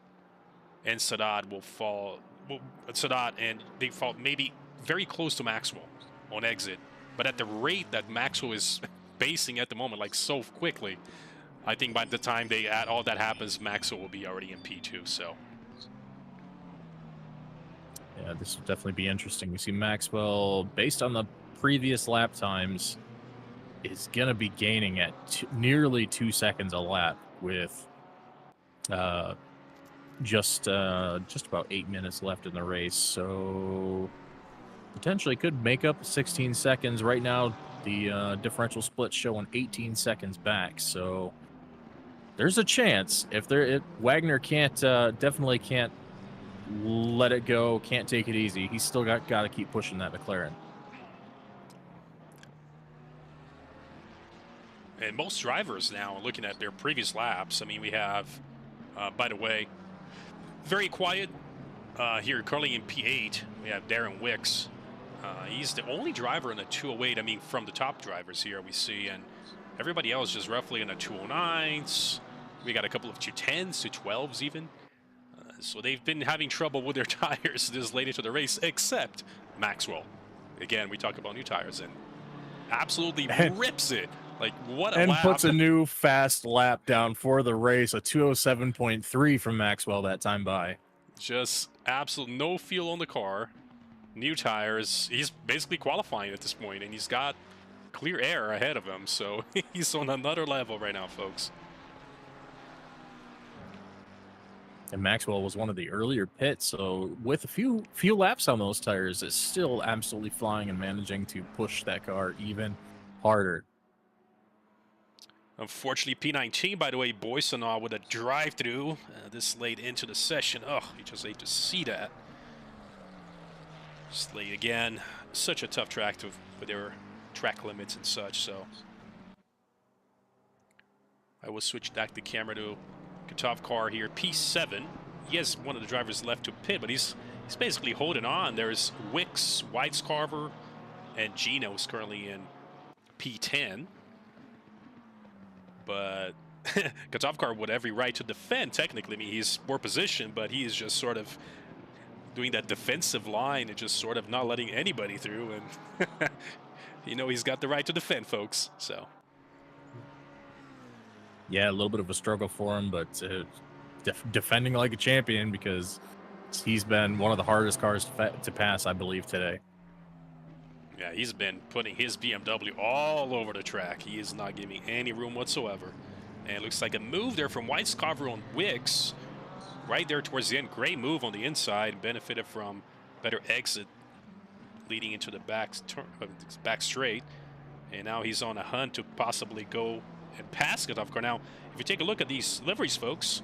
and Sadat will fall. Well, Sadat and they fall maybe very close to Maxwell on exit. But at the rate that Maxwell is basing at the moment, like so quickly, I think by the time all that happens, Maxwell will be already in P2. So yeah, this will definitely be interesting. We see Maxwell, based on the previous lap times, is gonna be gaining at nearly 2 seconds a lap with just about 8 minutes left in the race. So potentially could make up 16 seconds right now. The differential split showing 18 seconds back, so there's a chance if Wagner definitely can't let it go, can't take it easy. He's still got to keep pushing that McLaren. And most drivers now, looking at their previous laps, I mean, we have, by the way, very quiet here currently in P8. We have Darren Wicks. He's the only driver in the 208. I mean, from the top drivers here we see, and everybody else just roughly in the 209s. We got a couple of 210s, 212s even. So they've been having trouble with their tires this late into the race, except Maxwell. Again, we talk about new tires, and absolutely rips it. Like, what a and lap. Puts a new fast lap down for the race, a 2:07.3 from Maxwell that time by. Just absolute no fuel on the car. New tires. He's basically qualifying at this point, and he's got clear air ahead of him, so he's on another level right now, folks. And Maxwell was one of the earlier pits, so with a few laps on those tires, is still absolutely flying and managing to push that car even harder. Unfortunately, P19, by the way, Boissonnaud with a drive-through this late into the session. Oh, you just hate to see that. Slate again, such a tough track with their track limits and such. So I will switch back the camera to Katov car here, P7. He has one of the drivers left to pit, but he's basically holding on. There's Wicks, Whitescarver, and Gino is currently in P10. But Katov car would have every right to defend technically. I mean, he's more positioned, but he is just sort of doing that defensive line and just sort of not letting anybody through. And you know, he's got the right to defend, folks. So yeah, a little bit of a struggle for him, but defending like a champion, because he's been one of the hardest cars to pass, I believe, today. Yeah, he's been putting his BMW all over the track. He is not giving any room whatsoever. And it looks like a move there from Whitescarver on Wicks. Right there towards the end. Great move on the inside. Benefited from better exit leading into the back straight. And now he's on a hunt to possibly go and pass Katov car. Now, if you take a look at these liveries, folks,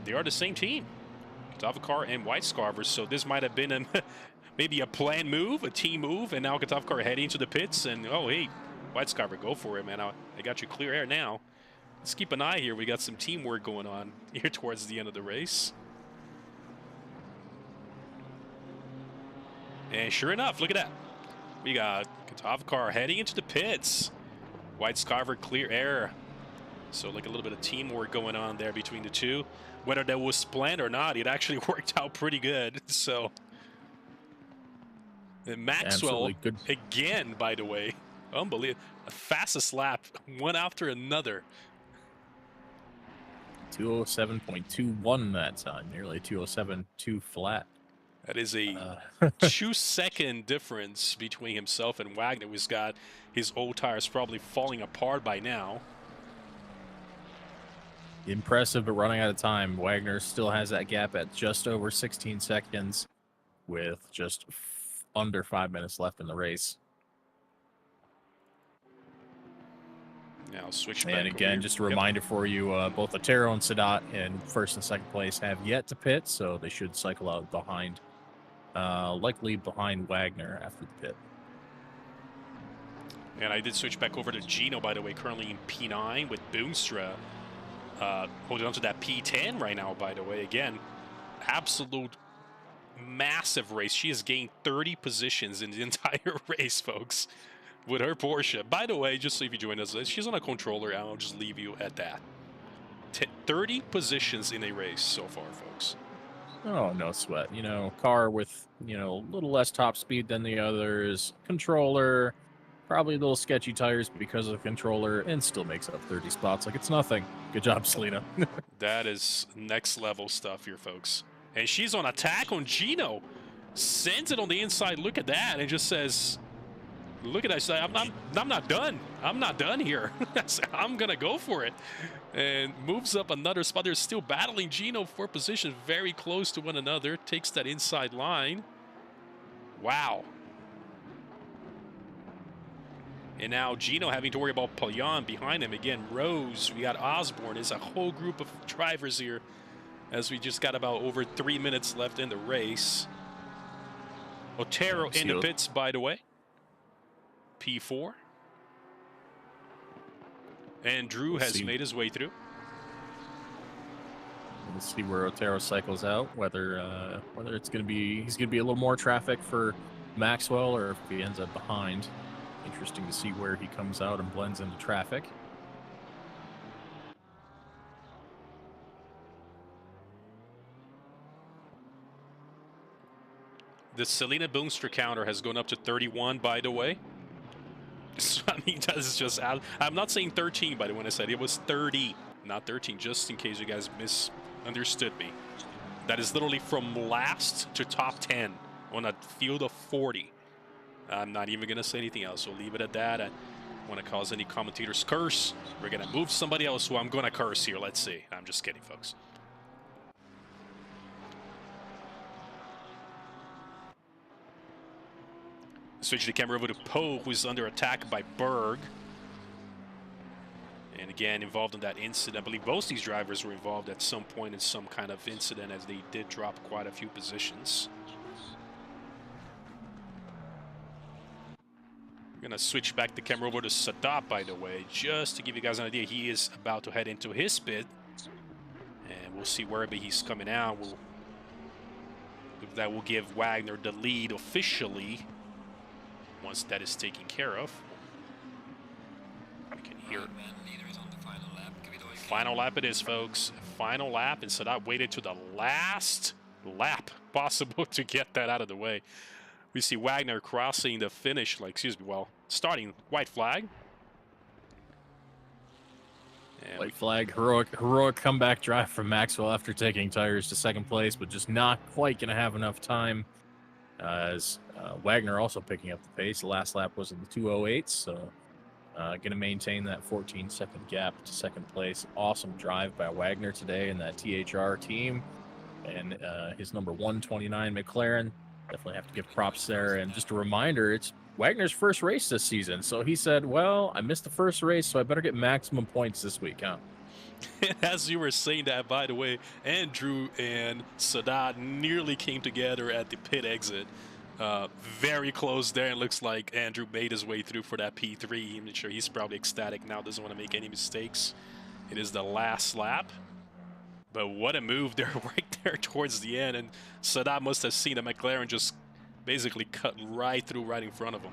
they are the same team. Katov car and Whitescarver. So this might have been maybe a planned move, a team move, and now Katov car heading to the pits. And oh, hey, Whitescarver, go for it, man. I got you clear air now. Let's keep an eye here. We got some teamwork going on here towards the end of the race. And sure enough, look at that. We got Katov car heading into the pits. Whitescarver clear air. So like a little bit of teamwork going on there between the two. Whether that was planned or not, it actually worked out pretty good. So and Maxwell good. Again, by the way, unbelievable. The fastest lap, one after another. 207.21 that time, nearly 207.2 flat. That is a 2-second difference between himself and Wagner, who's got his old tires probably falling apart by now. Impressive, but running out of time. Wagner still has that gap at just over 16 seconds with just under 5 minutes left in the race. Now switch back. And again, just a reminder for you, both Otero and Sadat in first and second place have yet to pit, so they should cycle out behind, likely behind Wagner after the pit. And I did switch back over to Gino, by the way, currently in P9 with Boomstra. Holding on to that P10 right now, by the way. Again, absolute massive race. She has gained 30 positions in the entire race, folks, with her Porsche. By the way, just so if you join us, she's on a controller, and I'll just leave you at that. 30 positions in a race so far, folks. Oh, no sweat. You know, car with, you know, a little less top speed than the others, controller, probably a little sketchy tires because of the controller, and still makes up 30 spots like it's nothing. Good job, Selena. That is next level stuff here, folks. And she's on attack on Gino. Sends it on the inside. Look at that. And just says, look at that. I'm not done. I'm not done here. I'm going to go for it. And moves up another spot. They're still battling Gino for position, very close to one another. Takes that inside line. Wow. And now Gino having to worry about Payan behind him. Again, Rose, we got Osborne. There's a whole group of drivers here as we just got about over 3 minutes left in the race. Otero in the pits, by the way. P4. And Drew has made his way through. We'll see where Otero cycles out, whether it's going to be, he's going to be a little more traffic for Maxwell, or if he ends up behind. Interesting to see where he comes out and blends into traffic. The Selena Boomstra counter has gone up to 31, by the way. So, I mean, that's just, I'm not saying 13, by the way, when I said it was 30, not 13, just in case you guys misunderstood me. That is literally from last to top 10 on a field of 40. I'm not even going to say anything else, so leave it at that. I don't want to cause any commentators curse. We're going to move somebody else who I'm going to curse here. Let's see. I'm just kidding, folks. Switch the camera over to Poe, who's under attack by Berg. And again, involved in that incident. I believe both these drivers were involved at some point in some kind of incident, as they did drop quite a few positions. We're gonna switch back the camera over to Sadat, by the way, just to give you guys an idea. He is about to head into his pit, and we'll see wherever he's coming out. That will give Wagner the lead officially once that is taken care of. I can hear it. Final lap it is, folks. Final lap, and Sadat waited to the last lap possible to get that out of the way. We see Wagner crossing the finish, starting white flag. And White flag, heroic comeback drive from Maxwell after taking tires to second place, but just not quite going to have enough time. As Wagner also picking up the pace. The last lap was in the 2:08, so going to maintain that 14-second gap to second place. Awesome drive by Wagner today and that THR team. And his number 129 McLaren. Definitely have to give props there. And just a reminder, it's Wagner's first race this season. So he said, well, I missed the first race, so I better get maximum points this week, huh? As you were saying that, by the way, Andrew and Sadat nearly came together at the pit exit. Very close there. It looks like Andrew made his way through for that P3. I'm sure he's probably ecstatic now, doesn't want to make any mistakes. It is the last lap. But what a move there, right there towards the end. And Sadat must have seen a McLaren just basically cut right through, right in front of him.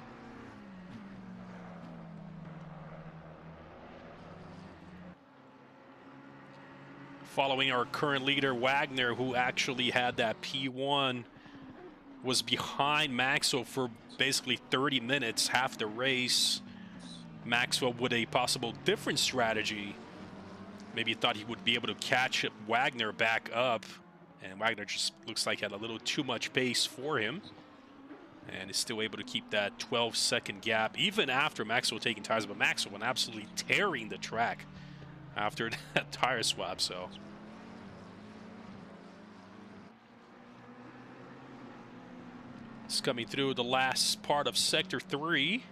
Following our current leader, Wagner, who actually had that P1, was behind Maxwell for basically 30 minutes, half the race. Maxwell with a possible different strategy. Maybe thought he would be able to catch Wagner back up, and Wagner just looks like he had a little too much pace for him, and is still able to keep that 12-second gap even after Maxwell taking tires. But Maxwell absolutely tearing the track after that tire swap. So it's coming through the last part of Sector 3.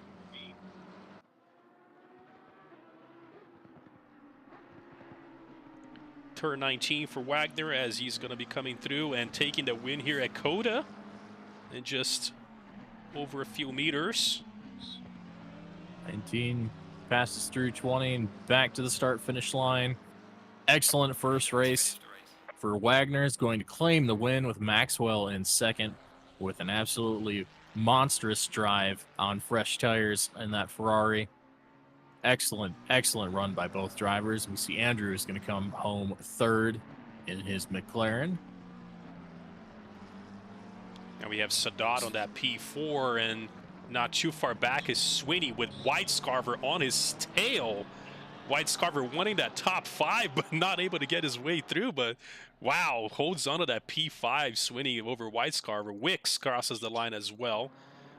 Turn 19 for Wagner as he's going to be coming through and taking the win here at Cota in just over a few meters. 19 passes through 20 and back to the start-finish line. Excellent first race for Wagner. Is going to claim the win with Maxwell in second with an absolutely monstrous drive on fresh tires in that Ferrari. Excellent run by both drivers. We see Andrew is going to come home third in his McLaren. And we have Sadat on that P4, and not too far back is Sweeney with White Scarver on his tail. White Scarver wanting that top 5, but not able to get his way through. But wow, holds on to that P5, Sweeney over White Scarver. Wicks crosses the line as well.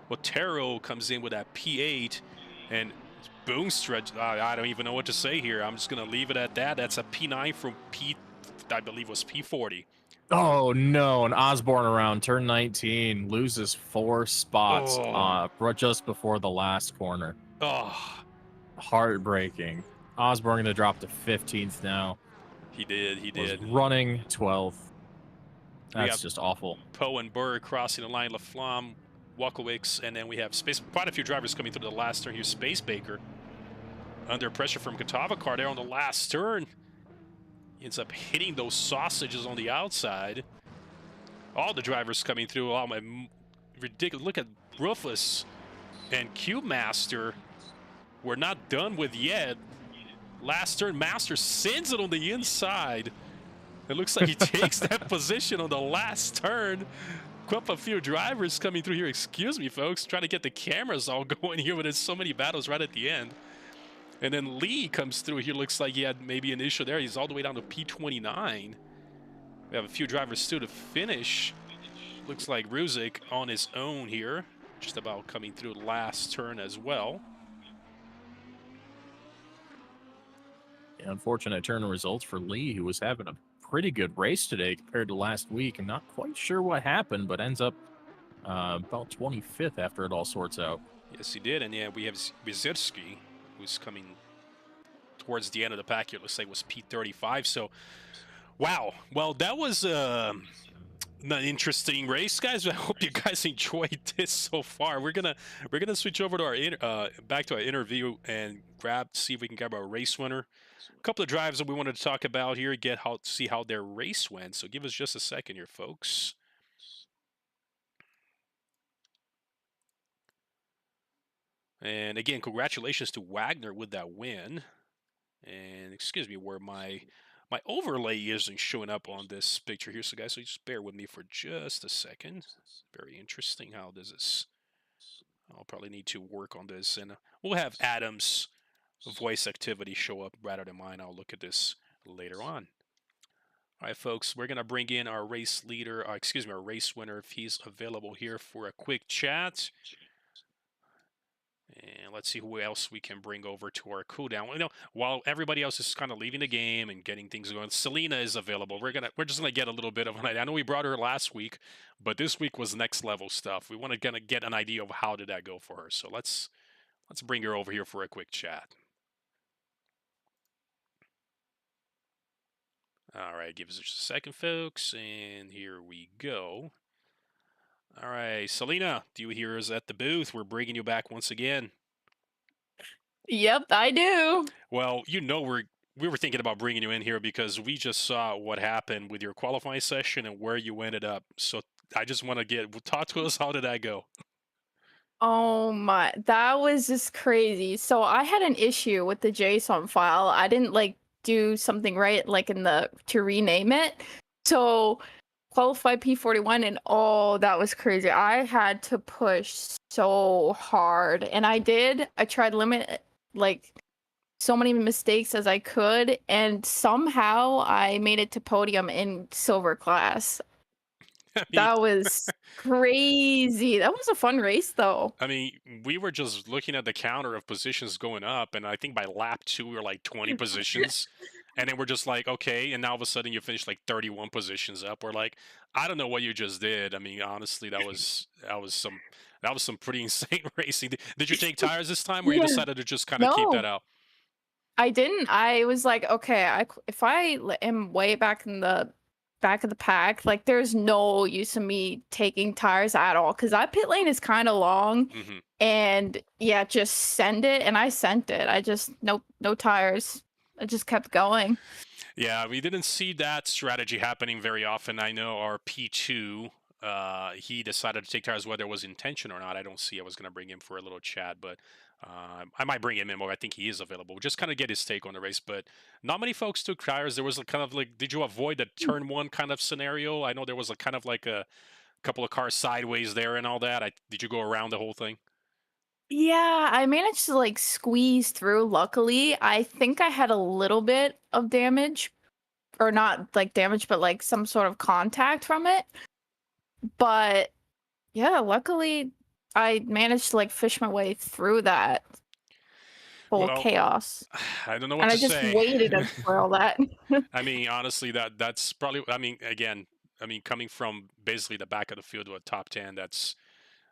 Otero comes in with that P8, and boom stretch. I don't even know what to say here. I'm just going to leave it at that. That's a P9 from I believe was P40. Oh, no. An Osborne around turn 19 loses 4 spots just before the last corner. Oh, heartbreaking. Osborne going to drop to 15th now. He did. Was running 12th. That's just awful. Poe and Burr crossing the line. Laflamme, Walkowicz, and then we have quite a few drivers coming through the last turn here. Space Baker under pressure from Katavacar there on the last turn. He ends up hitting those sausages on the outside. All the drivers coming through. Oh, my ridiculous. Look at Rufus and Cube Master. We're not done with yet. Last turn, Master sends it on the inside. It looks like he takes that position on the last turn. Quite a few drivers coming through here. Excuse me, folks. Trying to get the cameras all going here, but there's so many battles right at the end. And then Lee comes through here. Looks like he had maybe an issue there. He's all the way down to P29. We have a few drivers still to finish. Looks like Ruzic on his own here. Just about coming through the last turn as well. Yeah, unfortunate turn of results for Lee, who was having a pretty good race today compared to last week. I'm not quite sure what happened, but ends up about 25th after it all sorts out. Yes, he did. And yeah, we have Wizierski, who's coming towards the end of the pack here. Looks like it was P35. So, wow. Well, that was An interesting race, guys. I hope you guys enjoyed this so far. We're gonna switch over to our back to our interview and see if we can grab our race winner. A couple of drives that we wanted to talk about here, see how their race went. So give us just a second here, folks. And again, congratulations to Wagner with that win. And excuse me, where my overlay isn't showing up on this picture here. So guys, so just bear with me for just a second. Very interesting how this is. I'll probably need to work on this, and we'll have Adam's voice activity show up rather than mine. I'll look at this later on. All right, folks, we're gonna bring in our race leader, excuse me, our race winner, if he's available here for a quick chat. And let's see who else we can bring over to our cooldown. You know, while everybody else is kind of leaving the game and getting things going, Selena is available. We're just gonna get a little bit of an idea. I know we brought her last week, but this week was next level stuff. We want to kind of get an idea of how did that go for her. So let's bring her over here for a quick chat. All right, give us just a second, folks, and here we go. All right, Selena, do you hear us at the booth? We're bringing you back once again. Yep, I do. Well, you know we were thinking about bringing you in here because we just saw what happened with your qualifying session and where you ended up. So I just want to talk to us. How did that go? Oh my, that was just crazy. So I had an issue with the JSON file. I didn't do something right to rename it. So qualified P41 and that was crazy. I had to push so hard and I tried to limit so many mistakes as I could, and somehow I made it to podium in silver class. I mean, that was crazy. That was a fun race, though. I mean, we were just looking at the counter of positions going up, and I think by lap 2 we were like 20 positions, and then we're just like, okay, and now all of a sudden you finish like 31 positions up. We're like, I don't know what you just did. I mean, honestly, that was some pretty insane racing. Did you take tires this time, or you decided to just kind of keep that out? I didn't. I was like, okay, if I am way back in the back of the pack, there's no use of me taking tires at all, because that pit lane is kind of long. And yeah, just send it. And I sent it. I just no tires. I just kept going. Yeah, we didn't see that strategy happening very often. I know our P2, he decided to take tires whether it was intention or not. I don't see. I was going to bring him for a little chat, but I might bring him in more. I think he is available. We'll just kind of get his take on the race, but not many folks took tires. There was kind of did you avoid the turn 1 kind of scenario? I know there was kind of a couple of cars sideways there and all that. Did you go around the whole thing? Yeah, I managed to squeeze through. Luckily, I think I had a little bit of damage, or not damage, but some sort of contact from it. But yeah, luckily I managed to fish my way through that whole chaos. I don't know what to say. And I just waited for all that. I mean, honestly, that's probably. I mean, again, coming from basically the back of the field to a top 10, that's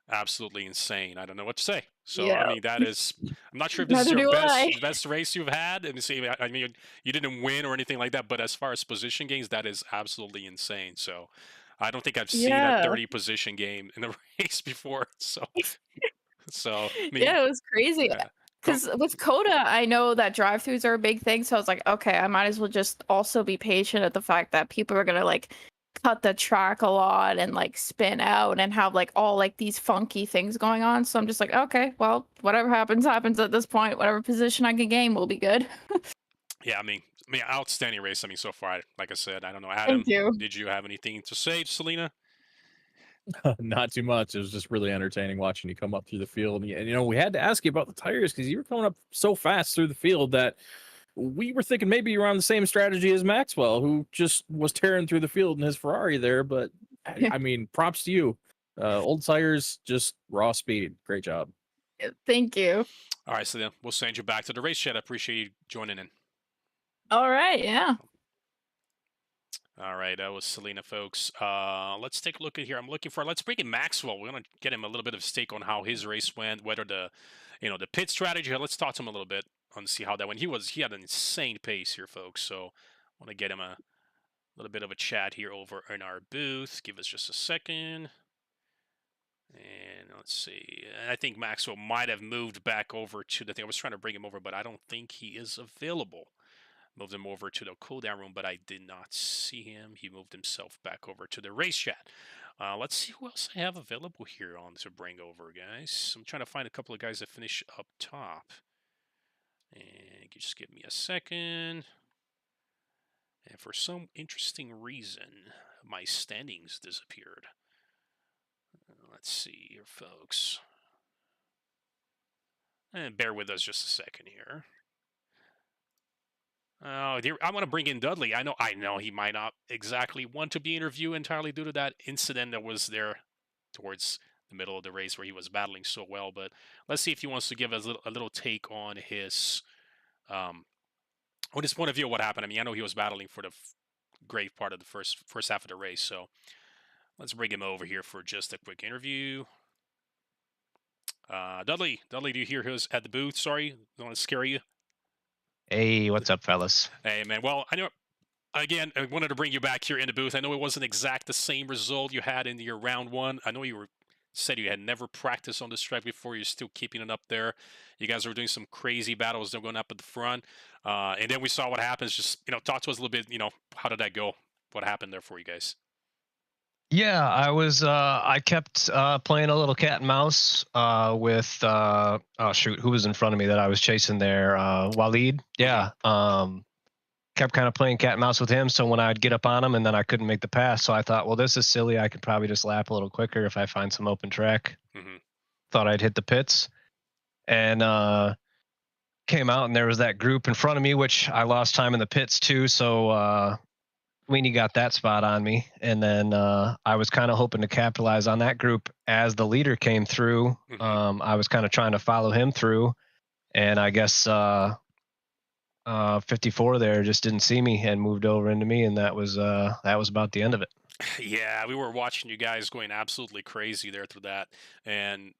absolutely insane. I don't know what to say. So I mean, that is. I'm not sure if this is your best race you've had. And see, I mean, you didn't win or anything like that, but as far as position gains, that is absolutely insane. So I don't think I've seen a 30 position game in a race before. So I mean, yeah, it was crazy. Because with Cota, I know that drive-throughs are a big thing. So I was like, okay, I might as well just also be patient at the fact that people are gonna cut the track a lot and spin out and have all these funky things going on. So I'm just like, okay, well, whatever happens at this point. Whatever position I can gain will be good. Yeah, I mean, outstanding race. I mean, so far, like I said, I don't know, Adam. Thank you. Did you have anything to say, Selena? Not too much. It was just really entertaining watching you come up through the field. And we had to ask you about the tires because you were coming up so fast through the field that we were thinking maybe you're on the same strategy as Maxwell, who just was tearing through the field in his Ferrari there. But I mean, props to you. Old tires, just raw speed. Great job. Thank you. All right, so then we'll send you back to the race chat. I appreciate you joining in. All right, yeah. All right, that was Selena, folks. Let's take a look at here. Let's bring in Maxwell. We're going to get him a little bit of stake on how his race went, whether the pit strategy. Let's talk to him a little bit and see how that went. He had an insane pace here, folks. So I want to get him little bit of a chat here over in our booth. Give us just a second. And let's see. I think Maxwell might have moved back over to the thing. I was trying to bring him over, but I don't think he is available. Moved him over to the cooldown room, but I did not see him. He moved himself back over to the race chat. Let's see who else I have available here on to bring over, guys. I'm trying to find a couple of guys that finish up top. And just give me a second. And for some interesting reason, my standings disappeared. Let's see here, folks. And bear with us just a second here. Oh, dear, I want to bring in Dudley. I know he might not exactly want to be interviewed entirely due to that incident that was there towards the middle of the race where he was battling so well. But let's see if he wants to give us a little take on his point of view of what happened. I mean, I know he was battling for the great part of the first half of the race. So let's bring him over here for just a quick interview. Dudley, do you hear who's at the booth? Sorry, don't want to scare you. Hey, what's up, fellas? Hey, man. Well, I know, again, I wanted to bring you back here in the booth. I know it wasn't exact the same result you had in your round one. I know you said you had never practiced on this track before. You're still keeping it up there. You guys were doing some crazy battles. They're going up at the front. And then we saw what happens. Just, talk to us a little bit, how did that go? What happened there for you guys? Yeah, I kept playing a little cat and mouse with oh shoot, who was in front of me that I was chasing there? Waleed. Yeah. Kept kind of playing cat and mouse with him. So when I'd get up on him and then I couldn't make the pass, so I thought, well, this is silly. I could probably just lap a little quicker if I find some open track. Thought I'd hit the pits, and came out and there was that group in front of me, which I lost time in the pits too. So Weenie got that spot on me, and then I was kind of hoping to capitalize on that group as the leader came through. I was kind of trying to follow him through, and I guess 54 there just didn't see me and moved over into me, and that was about the end of it. Yeah, we were watching you guys going absolutely crazy there through that, and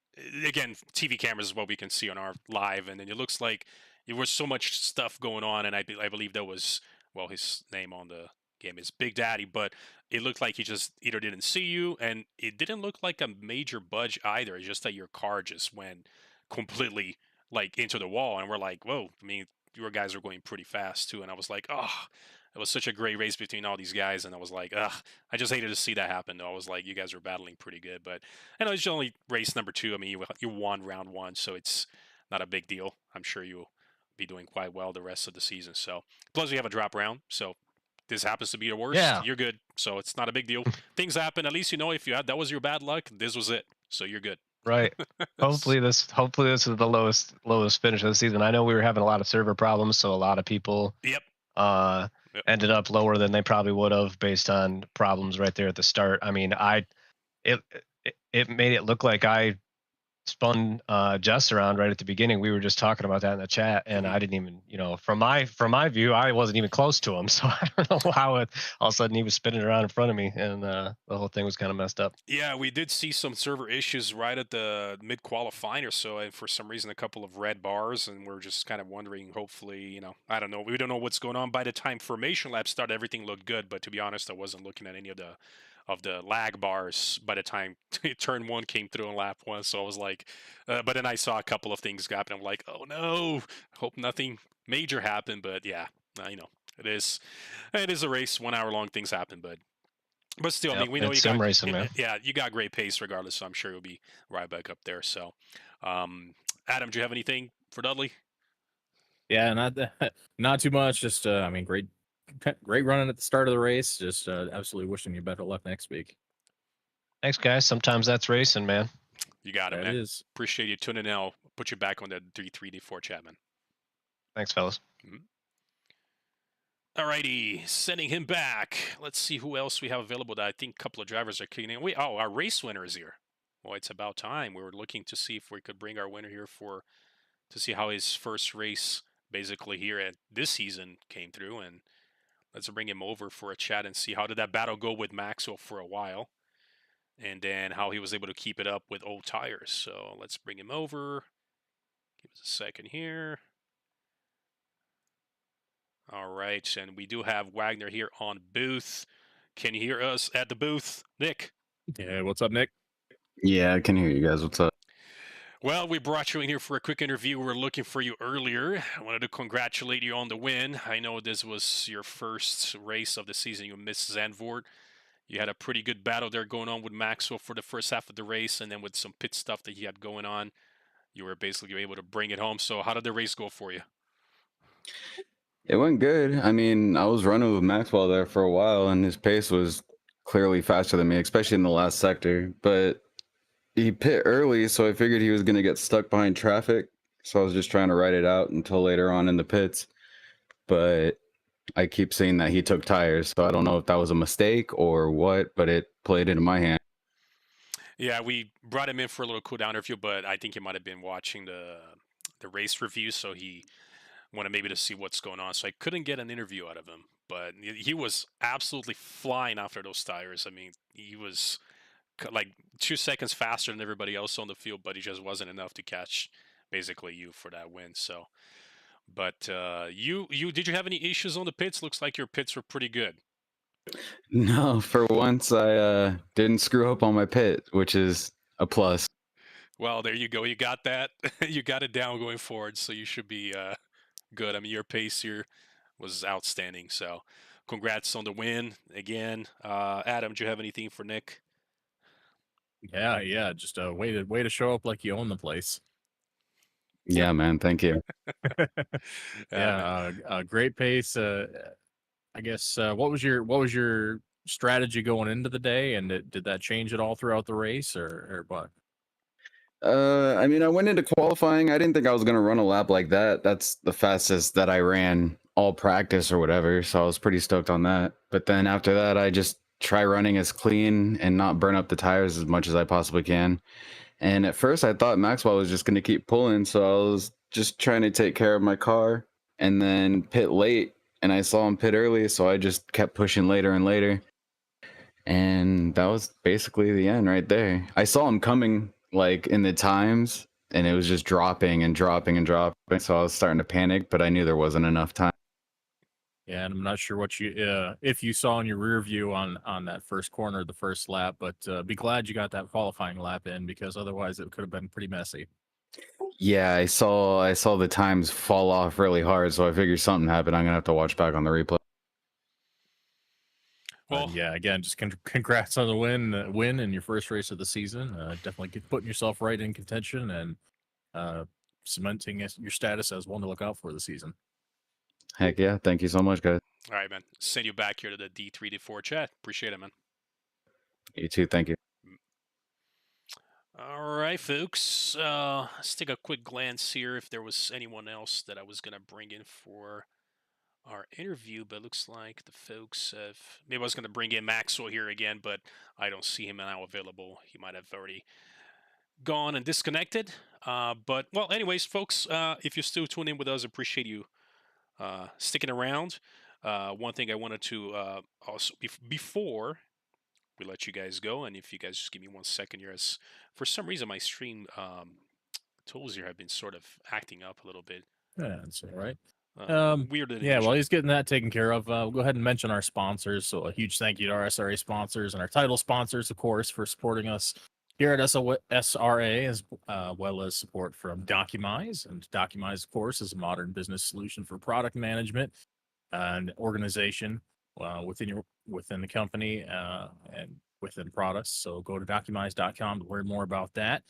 again, TV cameras is what we can see on our live, and then it looks like there was so much stuff going on, and I believe that was, well, his name on the game is Big Daddy, but it looked like he just either didn't see you, and it didn't look like a major budge either. It's just that your car just went completely like into the wall, and we're like, whoa. I mean, your guys were going pretty fast too, and I was like, oh, it was such a great race between all these guys, and I was like, ugh, I just hated to see that happen though. I was like, you guys were battling pretty good, but I know it's only race number 2. I mean, you won round 1, so it's not a big deal. I'm sure you'll be doing quite well the rest of the season. So plus we have a drop round, so this happens to be your worst. Yeah. You're good, so it's not a big deal. Things happen. At least if that was your bad luck, this was it. So you're good. Right. Hopefully this is the lowest finish of the season. I know we were having a lot of server problems, so a lot of people ended up lower than they probably would have based on problems right there at the start. I mean, it made it look like I spun Jess around right at the beginning. We were just talking about that in the chat, and I didn't even, from my view, I wasn't even close to him. So I don't know how all of a sudden he was spinning around in front of me, and the whole thing was kind of messed up. Yeah, we did see some server issues right at the mid qualifying or so, and for some reason a couple of red bars, and we're just kind of wondering, hopefully, I don't know. We don't know what's going on. By the time Formation Lab started, everything looked good, but to be honest, I wasn't looking at any of the lag bars by the time turn 1 came through on lap 1. So I was like, but then I saw a couple of things happen. I'm like, oh no, hope nothing major happened. But yeah, it is a race, 1 hour long, things happen, but still, I mean, we know you got racing, man. Yeah, you got great pace regardless. So I'm sure you'll be right back up there. So, Adam, do you have anything for Dudley? Yeah, not too much. Just I mean, great running at the start of the race. Just absolutely wishing you better luck next week. Thanks, guys. Sometimes that's racing, man. You got it, That man. is. Appreciate you tuning in. I'll put you back on the D3, D4 chat, man. Thanks, fellas. Alrighty, sending him back. Let's see who else we have available. That I think a couple of drivers are kicking in. Our race winner is here. Well, it's about time. We were looking to see if we could bring our winner here to see how his first race basically here at this season came through, and let's bring him over for a chat and see how did that battle go with Maxwell for a while, and then how he was able to keep it up with old tires. So let's bring him over. Give us a second here. All right, and we do have Wagner here on booth. Can you hear us at the booth, Nick? Yeah, what's up, Nick? Yeah, I can hear you guys. What's up? Well, we brought you in here for a quick interview. We were looking for you earlier. I wanted to congratulate you on the win. I know this was your first race of the season. You missed Zandvoort. You had a pretty good battle there going on with Maxwell for the first half of the race, and then with some pit stuff that he had going on, you were basically able to bring it home. So how did the race go for you? It went good. I mean, I was running with Maxwell there for a while, and his pace was clearly faster than me, especially in the last sector. But he pit early, so I figured he was going to get stuck behind traffic. So I was just trying to ride it out until later on in the pits. But I keep seeing that he took tires, so I don't know if that was a mistake or what, but it played into my hand. Yeah, we brought him in for a little cool down interview, but I think he might have been watching the race review, so he wanted maybe to see what's going on. So I couldn't get an interview out of him, but he was absolutely flying after those tires. I mean, he was like 2 seconds faster than everybody else on the field, but he just wasn't enough to catch basically you for that win. So, but you did you have any issues on the pits? Looks like your pits were pretty good. No, for once I didn't screw up on my pit, which is a plus. Well, there you go. You got that. You got it down going forward, so you should be good. I mean, your pace here was outstanding. So, congrats on the win again. Adam, do you have anything for Nick? Yeah, just a way to show up like you own the place. Yeah, man. Thank you. Yeah, great pace. I guess what was your strategy going into the day, and did that change at all throughout the race, or what? I mean, I went into qualifying. I didn't think I was going to run a lap like that. That's the fastest that I ran all practice or whatever. So I was pretty stoked on that. But then after that, I just try running as clean and not burn up the tires as much as I possibly can. And at first, I thought Maxwell was just going to keep pulling. So I was just trying to take care of my car and then pit late. And I saw him pit early. So I just kept pushing later and later. And that was basically the end right there. I saw him coming like in the times, and it was just dropping and dropping and dropping. So I was starting to panic, but I knew there wasn't enough time. Yeah, and I'm not sure what you if you saw in your rear view on that first corner, the first lap, but be glad you got that qualifying lap in, because otherwise it could have been pretty messy. Yeah, I saw the times fall off really hard, so I figured something happened. I'm gonna have to watch back on the replay. Well, Yeah, again, just congrats on the win in your first race of the season. Definitely putting yourself right in contention and cementing your status as one to look out for the season. Heck yeah, thank you so much, guys. all right, man. Send you back here to the D3 D4 chat. Appreciate it, man. You too, thank you. All right, folks. Let's take a quick glance here if there was anyone else that I was going to bring in for our interview, but it looks like the folks have... Maybe I was going to bring in Maxwell here again, but I don't see him now available. He might have already gone and disconnected. But, well, anyways, folks, if you're still tuning in with us, appreciate you sticking around. One thing I wanted to also... Before we let you guys go, and if you guys just give me 1 second here, as for some reason my stream tools here have been sort of acting up a little bit. Yeah, that's all right. Weird. Yeah, while he's getting that taken care of, we'll go ahead and mention our sponsors. So a huge thank you to our SRA sponsors and our title sponsors, of course, for supporting us here at SRA, as well as support from Documise. And Documise, of course, is a modern business solution for product management and organization within the company and within products. So go to documise.com to learn more about that.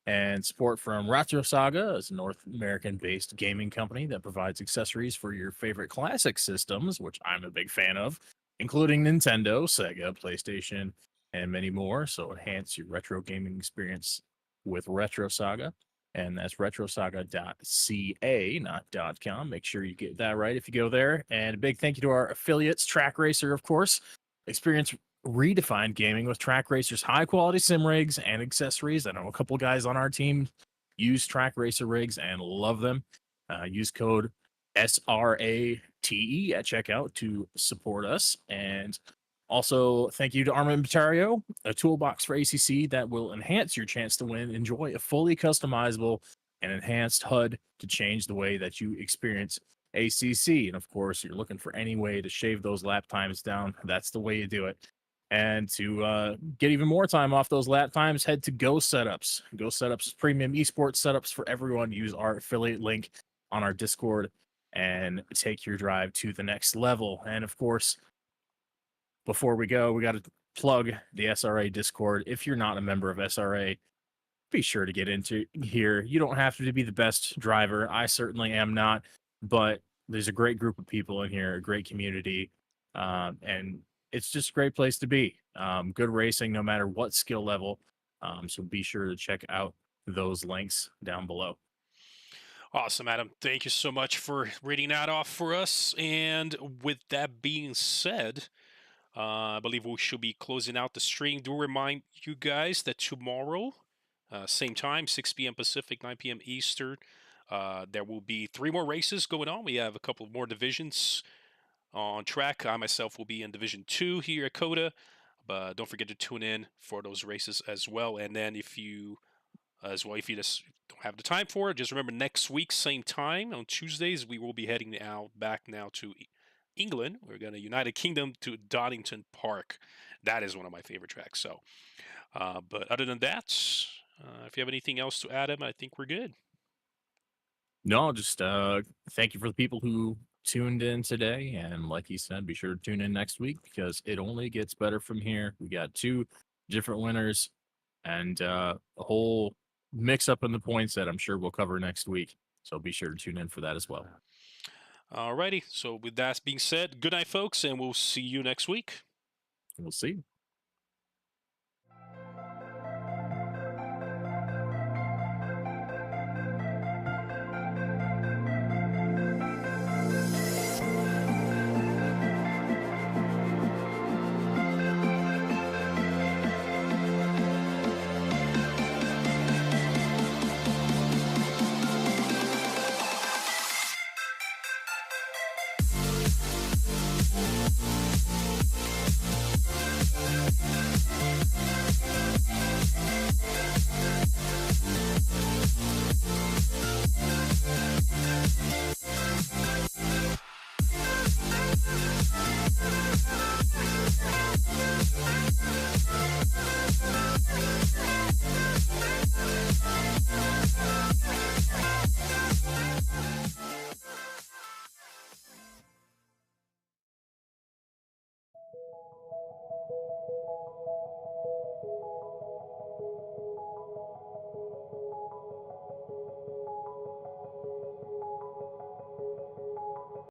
And support from Retro Saga is a North American-based gaming company that provides accessories for your favorite classic systems, which I'm a big fan of, including Nintendo, Sega, PlayStation, and many more. So enhance your retro gaming experience with Retro Saga. And that's retrosaga.ca, not .com. Make sure you get that right if you go there. And a big thank you to our affiliates, Track Racer, of course. Experience redefined gaming with Track Racer's high-quality sim rigs and accessories. I know a couple guys on our team use Track Racer rigs and love them. Use code SRATE at checkout to support us. And also, thank you to Armamentario, a toolbox for ACC that will enhance your chance to win. Enjoy a fully customizable and enhanced HUD to change the way that you experience ACC. And of course, you're looking for any way to shave those lap times down. That's the way you do it. And to get even more time off those lap times, head to Go Setups. Go Setups is premium esports setups for everyone. Use our affiliate link on our Discord and take your drive to the next level. And of course, before we go, we got to plug the SRA Discord. If you're not a member of SRA, be sure to get into here. You don't have to be the best driver. I certainly am not, but there's a great group of people in here, a great community, and it's just a great place to be. Good racing, no matter what skill level. So be sure to check out those links down below. Awesome, Adam. Thank you so much for reading that off for us. And with that being said, I believe we should be closing out the stream. Do remind you guys that tomorrow, same time, 6 p.m. Pacific, 9 p.m. Eastern, there will be 3 more races going on. We have a couple of more divisions on track. I myself will be in Division 2 here at Cota, but don't forget to tune in for those races as well. And then if you just don't have the time for it, just remember next week, same time on Tuesdays, we will be heading back now to England. We're going to United Kingdom to Donington Park. That is one of my favorite tracks. So, but other than that, if you have anything else to add, Adam, I think we're good. No, just thank you for the people who tuned in today. And like he said, be sure to tune in next week because it only gets better from here. We got 2 different winners and a whole mix up in the points that I'm sure we'll cover next week. So be sure to tune in for that as well. Alrighty. So with that being said, good night, folks, and we'll see you next week. We'll see.